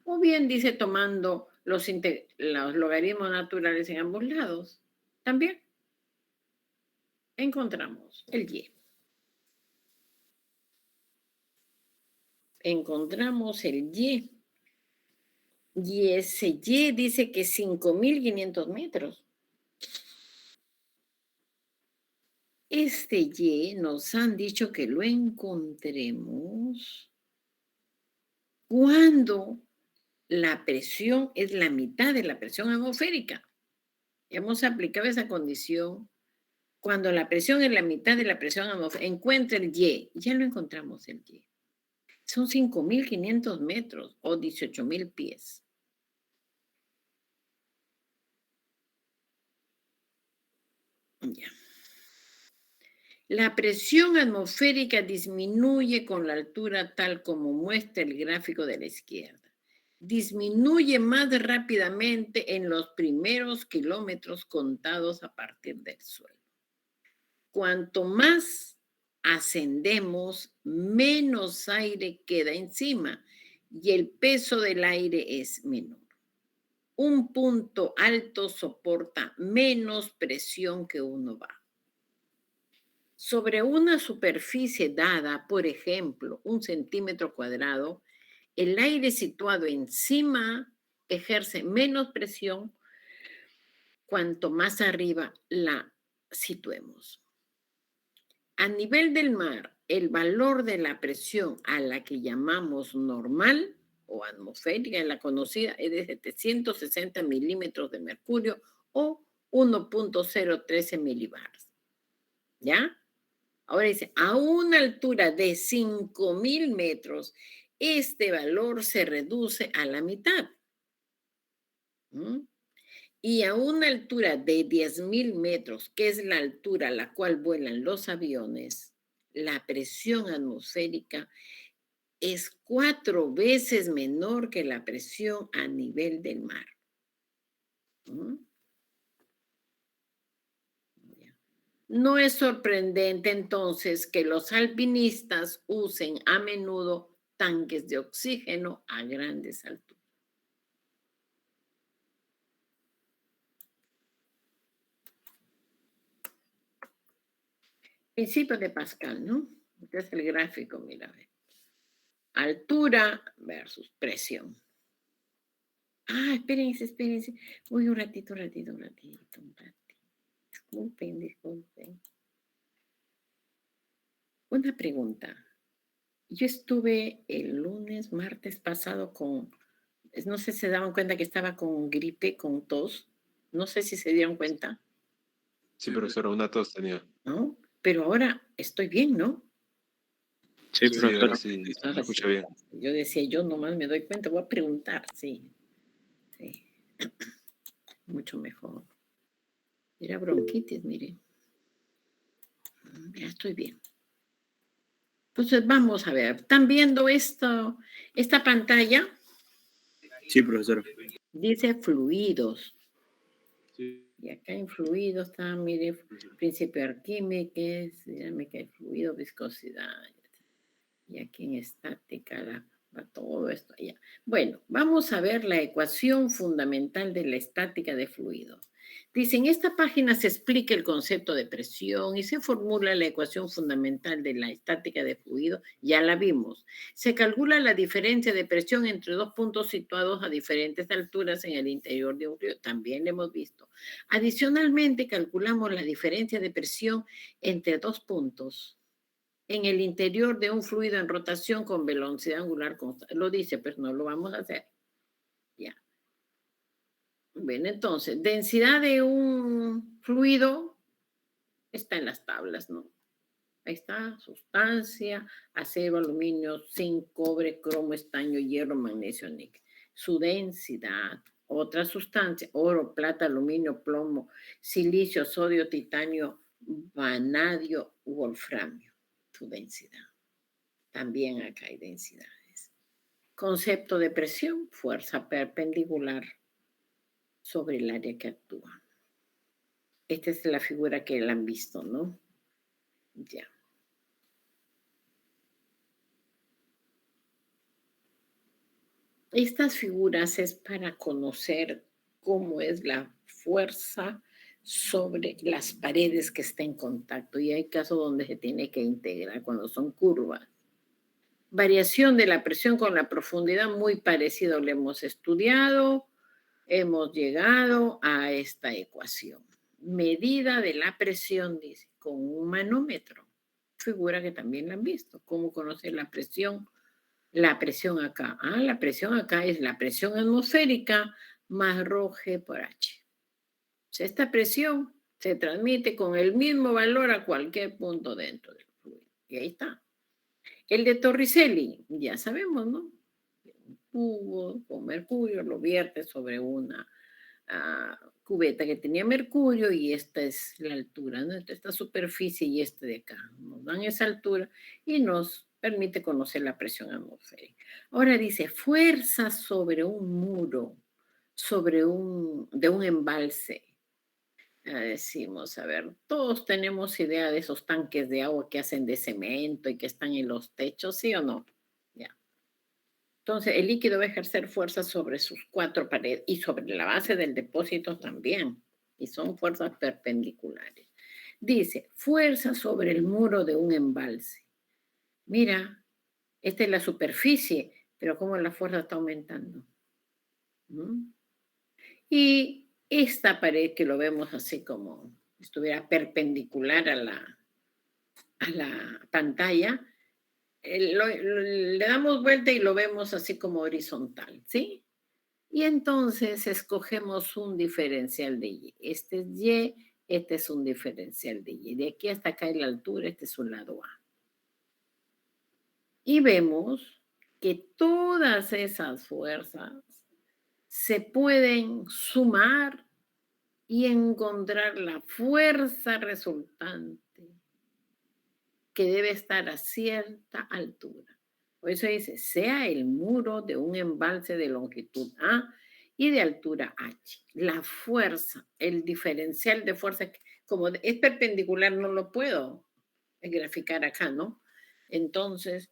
O bien dice tomando los logaritmos naturales en ambos lados. También encontramos el Y. Encontramos el Y. Y ese Y dice que 5.500 metros. Este Y nos han dicho que lo encontremos cuando la presión es la mitad de la presión atmosférica. Hemos aplicado esa condición. Cuando la presión es la mitad de la presión atmosférica, encuentra el Y. Ya lo encontramos el Y. Son 5.500 metros o 18.000 pies. Ya. La presión atmosférica disminuye con la altura tal como muestra el gráfico de la izquierda. Disminuye más rápidamente en los primeros kilómetros contados a partir del suelo. Cuanto más ascendemos, menos aire queda encima y el peso del aire es menor. Un punto alto soporta menos presión que uno bajo. Sobre una superficie dada, por ejemplo, 1 centímetro cuadrado, el aire situado encima ejerce menos presión cuanto más arriba la situemos. A nivel del mar, el valor de la presión a la que llamamos normal o atmosférica, la conocida, es de 760 milímetros de mercurio o 1.013 milibars. ¿Ya? Ahora dice, a una altura de 5.000 metros, este valor se reduce a la mitad. Y a una altura de 10.000 metros, que es la altura a la cual vuelan los aviones, la presión atmosférica es 4 veces menor que la presión a nivel del mar. ¿Mm? No es sorprendente entonces que los alpinistas usen a menudo tanques de oxígeno a grandes alturas. Principio de Pascal, ¿no? Este es el gráfico, mira. Altura versus presión. Espérense. Uy, un ratito. Disculpen. Una pregunta. Yo estuve el martes pasado no sé si se daban cuenta que estaba con gripe, con tos. No sé si se dieron cuenta,
Sí, profesora, una tos tenía.
¿no? Pero ahora estoy bien, ¿no?
Sí,
Sí,
profesor.
ahora sí, se
Ahora
escucha
sí.
bien.
Yo decía, yo nomás me doy cuenta, voy a preguntar, sí. Mucho mejor. Era bronquitis, mire. Ya estoy bien. Entonces, vamos a ver. ¿Están viendo esta pantalla?
Sí, profesor.
Dice fluidos.
Sí.
Y acá en fluidos está, mire, principio de Arquímedes, dinámica de fluido, viscosidad. Y aquí en estática, todo esto allá. Bueno, vamos a ver la ecuación fundamental de la estática de fluido. Dice, en esta página se explica el concepto de presión y se formula la ecuación fundamental de la estática de fluido. Ya la vimos. Se calcula la diferencia de presión entre dos puntos situados a diferentes alturas en el interior de un río. También lo hemos visto. Adicionalmente, calculamos la diferencia de presión entre dos puntos en el interior de un fluido en rotación con velocidad angular constante. Lo dice, pero no lo vamos a hacer. Ya. Bien, entonces, densidad de un fluido está en las tablas, ¿no? Ahí está, sustancia, acero, aluminio, zinc, cobre, cromo, estaño, hierro, magnesio, níquel. Su densidad, otra sustancia, oro, plata, aluminio, plomo, silicio, sodio, titanio, vanadio, wolframio. Su densidad. También acá hay densidades. Concepto de presión, fuerza perpendicular sobre el área que actúa. Esta es la figura que la han visto, ¿no? Ya. Estas figuras es para conocer cómo es la fuerza sobre las paredes que está en contacto. Y hay casos donde se tiene que integrar cuando son curvas. Variación de la presión con la profundidad, muy parecido, lo hemos estudiado. Hemos llegado a esta ecuación. Medida de la presión, dice, con un manómetro. Figura que también la han visto. ¿Cómo conocer la presión? La presión acá. La presión acá es la presión atmosférica más ρg por h. O sea, esta presión se transmite con el mismo valor a cualquier punto dentro del fluido. Y ahí está. El de Torricelli, ya sabemos, ¿no? Un cubo con mercurio lo vierte sobre una cubeta que tenía mercurio y esta es la altura, ¿no? Esta superficie y este de acá. Nos dan esa altura y nos permite conocer la presión atmosférica. Ahora dice, fuerza sobre un muro, de un embalse. Decimos, a ver, todos tenemos idea de esos tanques de agua que hacen de cemento y que están en los techos, ¿sí o no? Ya. Entonces, el líquido va a ejercer fuerza sobre sus 4 paredes y sobre la base del depósito también. Y son fuerzas perpendiculares. Dice, fuerza sobre el muro de un embalse. Mira, esta es la superficie, pero cómo la fuerza está aumentando. ¿Mm? Y esta pared que lo vemos así como estuviera perpendicular a la pantalla, le damos vuelta y lo vemos así como horizontal, ¿sí? Y entonces escogemos un diferencial de Y. Este es Y, este es un diferencial de Y. De aquí hasta acá en la altura, este es su lado A. Y vemos que todas esas fuerzas se pueden sumar y encontrar la fuerza resultante que debe estar a cierta altura. Por eso dice, sea el muro de un embalse de longitud A y de altura H. La fuerza, el diferencial de fuerza, como es perpendicular, no lo puedo graficar acá, ¿no? Entonces,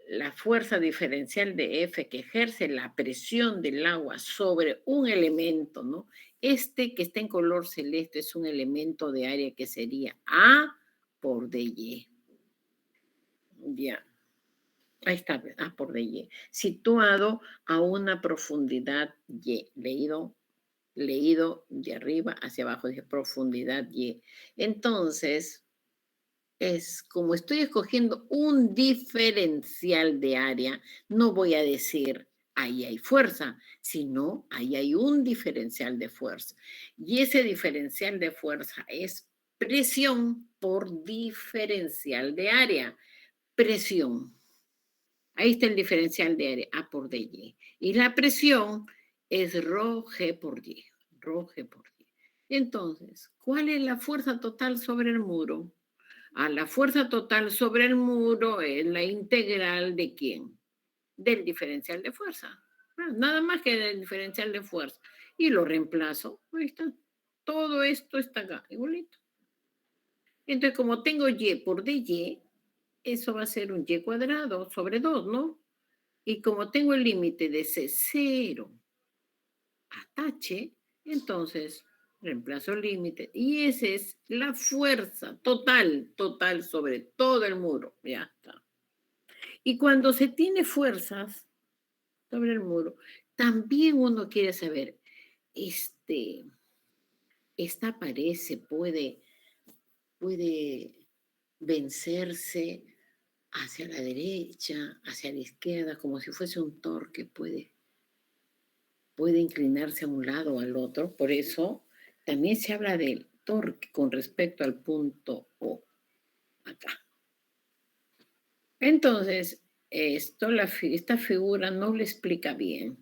la fuerza diferencial de F que ejerce la presión del agua sobre un elemento, ¿no? Este que está en color celeste es un elemento de área que sería A por dy. Ya. Ahí está, A por dy. Situado a una profundidad y. Leído de arriba hacia abajo, de profundidad y. Entonces, como estoy escogiendo un diferencial de área, no voy a decir ahí hay fuerza, sino ahí hay un diferencial de fuerza. Y ese diferencial de fuerza es presión por diferencial de área. Presión. Ahí está el diferencial de área, A por dy. Y la presión es ρg por y. ρg por y. Entonces, ¿cuál es la fuerza total sobre el muro? La fuerza total sobre el muro es la integral de ¿quién? Del diferencial de fuerza. Nada más que del diferencial de fuerza. Y lo reemplazo. Ahí está. Todo esto está acá, igualito. Entonces, como tengo y por dy, eso va a ser un y cuadrado sobre 2, ¿no? Y como tengo el límite de C0 hasta H, entonces reemplazo el límite. Y esa es la fuerza total sobre todo el muro. Ya está. Y cuando se tiene fuerzas sobre el muro, también uno quiere saber, esta pared se puede vencerse hacia la derecha, hacia la izquierda, como si fuese un torque, puede inclinarse a un lado o al otro. Por eso también se habla del torque con respecto al punto O, acá. Entonces, esta figura no le explica bien.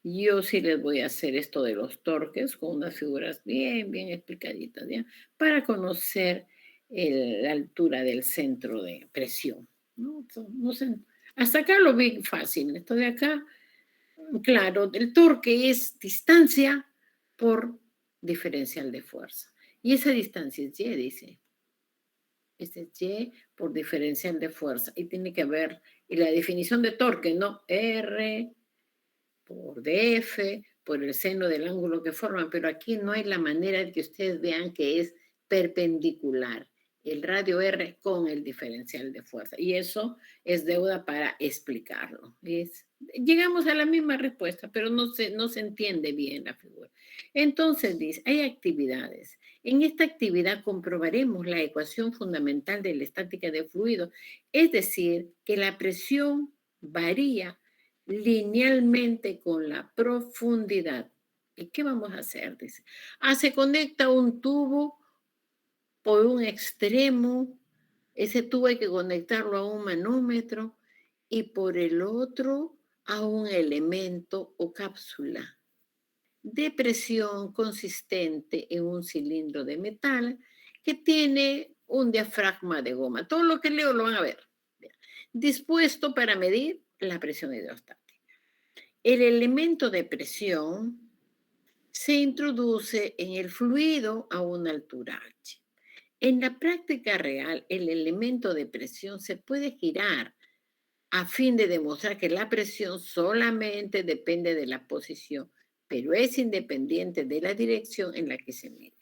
Yo sí les voy a hacer esto de los torques con unas figuras bien explicaditas, ¿ya? Para conocer la altura del centro de presión, ¿no? No sé, hasta acá lo vi fácil. Esto de acá, claro, el torque es distancia por diferencial de fuerza. Y esa distancia es y, dice. Este es y por diferencial de fuerza. Y tiene que ver, y la definición de torque, ¿no? R por df, por el seno del ángulo que forman. Pero aquí no hay la manera de que ustedes vean que es perpendicular el radio R con el diferencial de fuerza. Y eso es deuda para explicarlo. Llegamos a la misma respuesta, pero no se entiende bien la figura. Entonces dice, hay actividades. En esta actividad comprobaremos la ecuación fundamental de la estática de fluidos, es decir, que la presión varía linealmente con la profundidad. ¿Y qué vamos a hacer? Dice, se conecta un tubo por un extremo, ese tubo hay que conectarlo a un manómetro y por el otro a un elemento o cápsula de presión consistente en un cilindro de metal que tiene un diafragma de goma. Todo lo que leo lo van a ver. Dispuesto para medir la presión hidrostática. El elemento de presión se introduce en el fluido a una altura h. En la práctica real, el elemento de presión se puede girar a fin de demostrar que la presión solamente depende de la posición, pero es independiente de la dirección en la que se mide.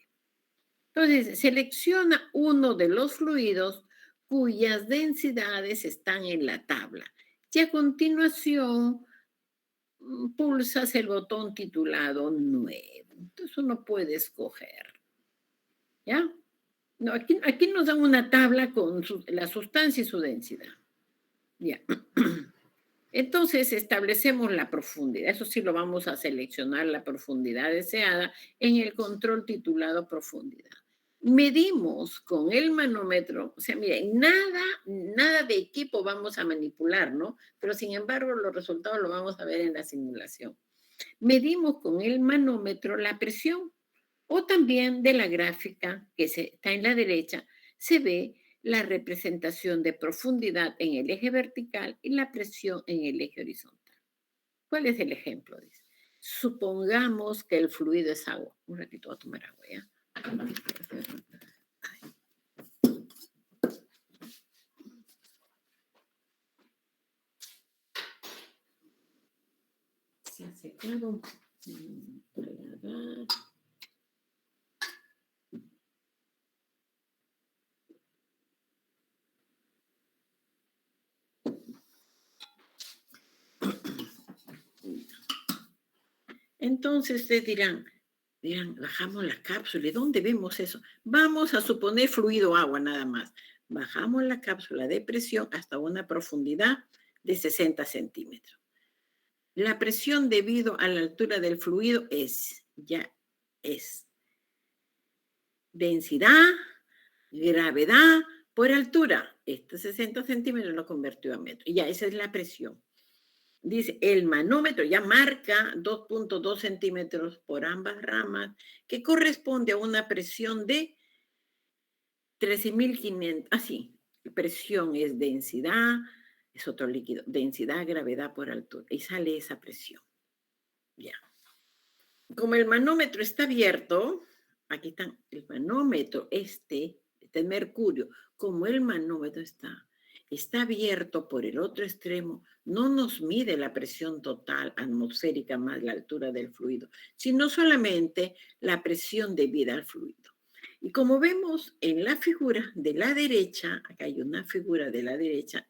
Entonces, selecciona uno de los fluidos cuyas densidades están en la tabla y a continuación pulsas el botón titulado Nuevo. Entonces uno puede escoger. ¿Ya? No, aquí nos dan una tabla con la sustancia y su densidad. Ya. Entonces establecemos la profundidad. Eso sí lo vamos a seleccionar, la profundidad deseada en el control titulado profundidad. Medimos con el manómetro, o sea, miren, nada de equipo vamos a manipular, ¿no? Pero sin embargo los resultados los vamos a ver en la simulación. Medimos con el manómetro la presión o también de la gráfica que está en la derecha, se ve la representación de profundidad en el eje vertical y la presión en el eje horizontal. ¿Cuál es el ejemplo? Dice, supongamos que el fluido es agua. Un ratito voy a tomar agua, ¿ya? Se ha secado. Entonces ustedes dirán, bajamos la cápsula. ¿Y dónde vemos eso? Vamos a suponer fluido agua nada más. Bajamos la cápsula de presión hasta una profundidad de 60 centímetros. La presión debido a la altura del fluido es densidad, gravedad por altura. Este 60 centímetros lo convirtió a metro. Ya, esa es la presión. Dice, el manómetro ya marca 2.2 centímetros por ambas ramas, que corresponde a una presión de 13.500. Así, presión es densidad, es otro líquido, densidad, gravedad por altura. Y sale esa presión. Ya. Como el manómetro está abierto, aquí está el manómetro, este es mercurio. Como el manómetro está abierto por el otro extremo, no nos mide la presión total atmosférica más la altura del fluido, sino solamente la presión debida al fluido. Y como vemos en la figura de la derecha, acá hay una figura de la derecha,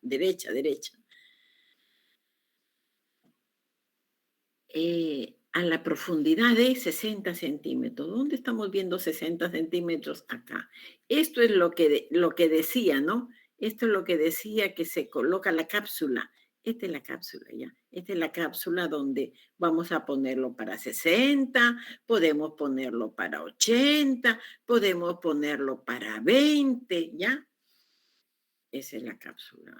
a la profundidad de 60 centímetros. ¿Dónde estamos viendo 60 centímetros? Acá. Esto es lo que decía, ¿no? Esto es lo que decía que se coloca la cápsula. Esta es la cápsula, ¿ya? Esta es la cápsula donde vamos a ponerlo para 60, podemos ponerlo para 80, podemos ponerlo para 20, ¿ya? Esa es la cápsula.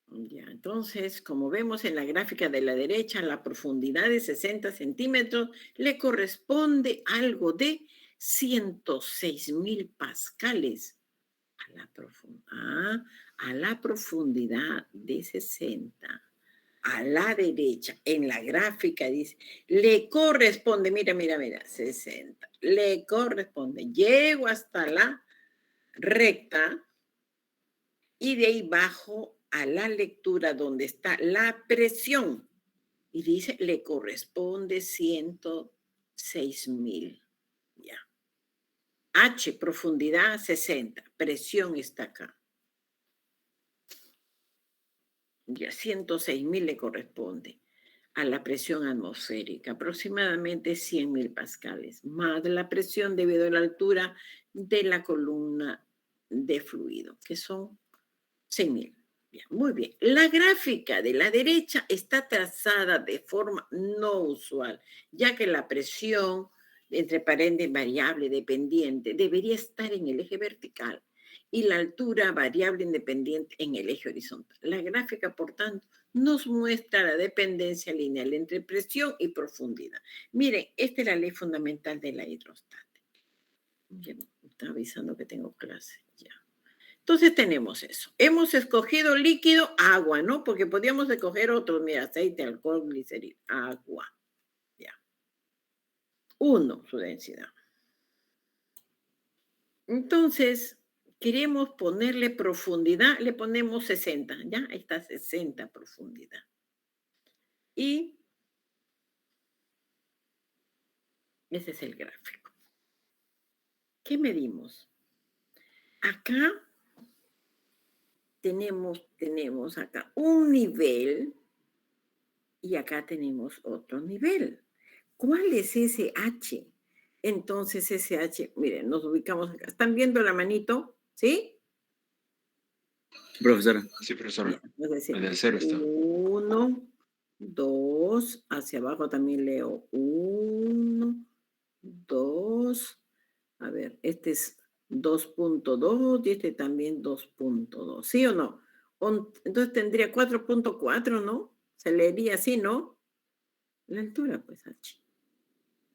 Ya, entonces, como vemos en la gráfica de la derecha, la profundidad de 60 centímetros le corresponde algo de 106.000 pascales a la profundidad de 60. A la derecha, en la gráfica dice, le corresponde, mira, 60. Le corresponde, llego hasta la recta y de ahí bajo a la lectura donde está la presión y dice le corresponde 106.000. Ya. H, profundidad 60, presión está acá. Ya, 106.000 le corresponde a la presión atmosférica, aproximadamente 100.000 pascales, más la presión debido a la altura de la columna de fluido, que son 6.000. Bien, muy bien. La gráfica de la derecha está trazada de forma no usual, ya que la presión, entre paréntesis variable dependiente, debería estar en el eje vertical y la altura variable independiente en el eje horizontal. La gráfica, por tanto, nos muestra la dependencia lineal entre presión y profundidad. Miren, esta es la ley fundamental de la hidrostática. Ya me está avisando que tengo clase. Ya. Entonces tenemos eso. Hemos escogido líquido, agua, ¿no? Porque podíamos escoger otros, mira, aceite, alcohol, glicerina, agua. Ya. 1, su densidad. Entonces, queremos ponerle profundidad, le ponemos 60, ¿ya? Ahí está 60 profundidad. Y ese es el gráfico. ¿Qué medimos? Acá tenemos acá un nivel y acá tenemos otro nivel. ¿Cuál es ese H? Entonces ese H, miren, nos ubicamos acá. ¿Están viendo la manito? ¿Sí?
Profesora.
Sí, profesora.
Es decir,
En el 0 está.
1, 2, hacia abajo también leo 1, 2, a ver, este es 2.2 y este también 2.2, ¿sí o no? Entonces tendría 4.4, ¿no? Se leería así, ¿no? La altura, pues, H.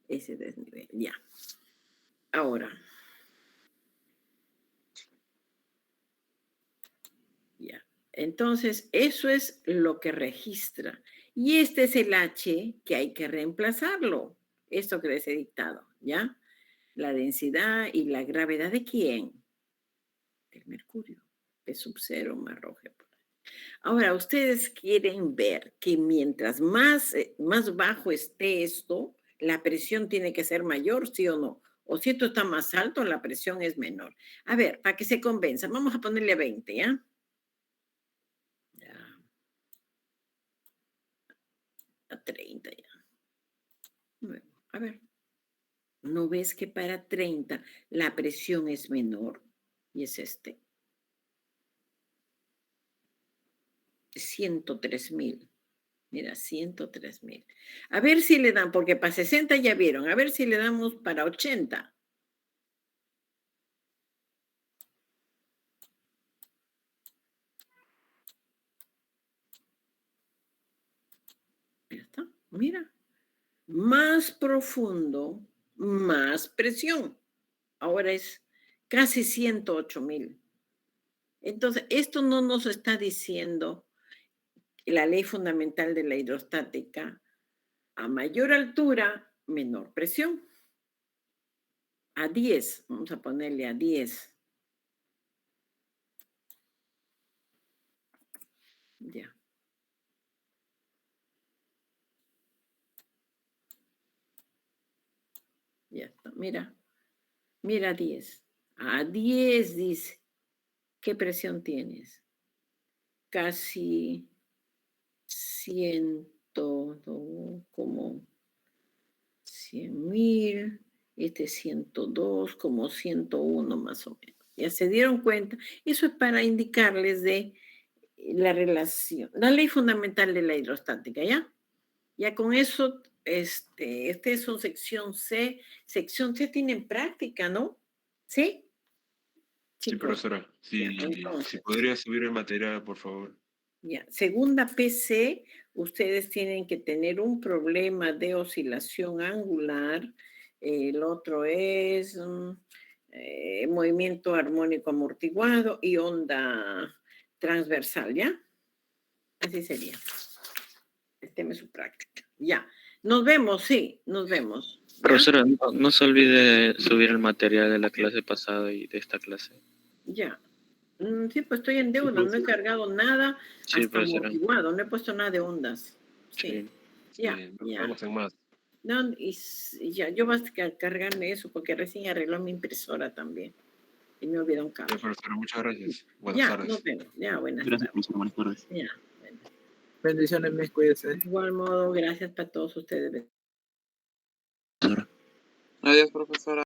Ese desnivel, ya. Ahora, Entonces, eso es lo que registra. Y este es el H que hay que reemplazarlo. Esto que les he dictado, ¿ya? La densidad y la gravedad ¿de quién? Del mercurio. P sub 0 más rho G por ahí. Ahora, ustedes quieren ver que mientras más bajo esté esto, la presión tiene que ser mayor, ¿sí o no? O si esto está más alto, la presión es menor. A ver, para que se convenzan, vamos a ponerle 20, ¿ya? Ya. A 30 ya. Bueno, a ver. ¿No ves que para 30 la presión es menor? Y es este. 103.000. Mira, 103.000. A ver si le dan, porque para 60 ya vieron, a ver si le damos para 80. Ya está, mira. Más profundo, más presión. Ahora es casi 108.000. Entonces, esto no nos está diciendo la ley fundamental de la hidrostática. A mayor altura, menor presión. A 10, vamos a ponerle a 10. Ya. Ya está, mira. Mira 10. A 10 dice. ¿Qué presión tienes? Casi 100, como 100.000. Este 102, como 101 más o menos. ¿Ya se dieron cuenta? Eso es para indicarles de la relación, la ley fundamental de la hidrostática, ¿ya? Ya con eso, este es un sección C. Sección C tienen práctica, ¿no? ¿Sí?
Sí,
Chicos,
profesora.
ya,
Si
entonces,
podría subir el material, por favor.
ya. Segunda PC, ustedes tienen que tener un problema de oscilación angular. El otro es movimiento armónico amortiguado y onda transversal, ¿ya? Así sería. Este es su práctica. Ya. Nos vemos, sí, nos vemos. ¿ya?
Profesora, no se olvide subir el material de la clase pasada y de esta clase.
Ya. Sí, pues estoy en deuda, no he cargado nada
Sí,
hasta
profesora.
amortiguado, no he puesto nada de ondas. Sí.
Sí.
Ya,
Sí,
ya.
vamos en más.
No, y ya, yo voy a cargarme eso porque recién arregló mi impresora también. Y me olvidó un
Ya,
cable.
profesora, muchas gracias. Buenas
Ya,
tardes.
nos vemos. Ya, buenas
Gracias,
tardes.
profesor. Buenas tardes.
Ya, bueno.
Bendiciones, mis, cuídense.
De igual modo, gracias para todos ustedes.
Profesora.
Adiós, profesora.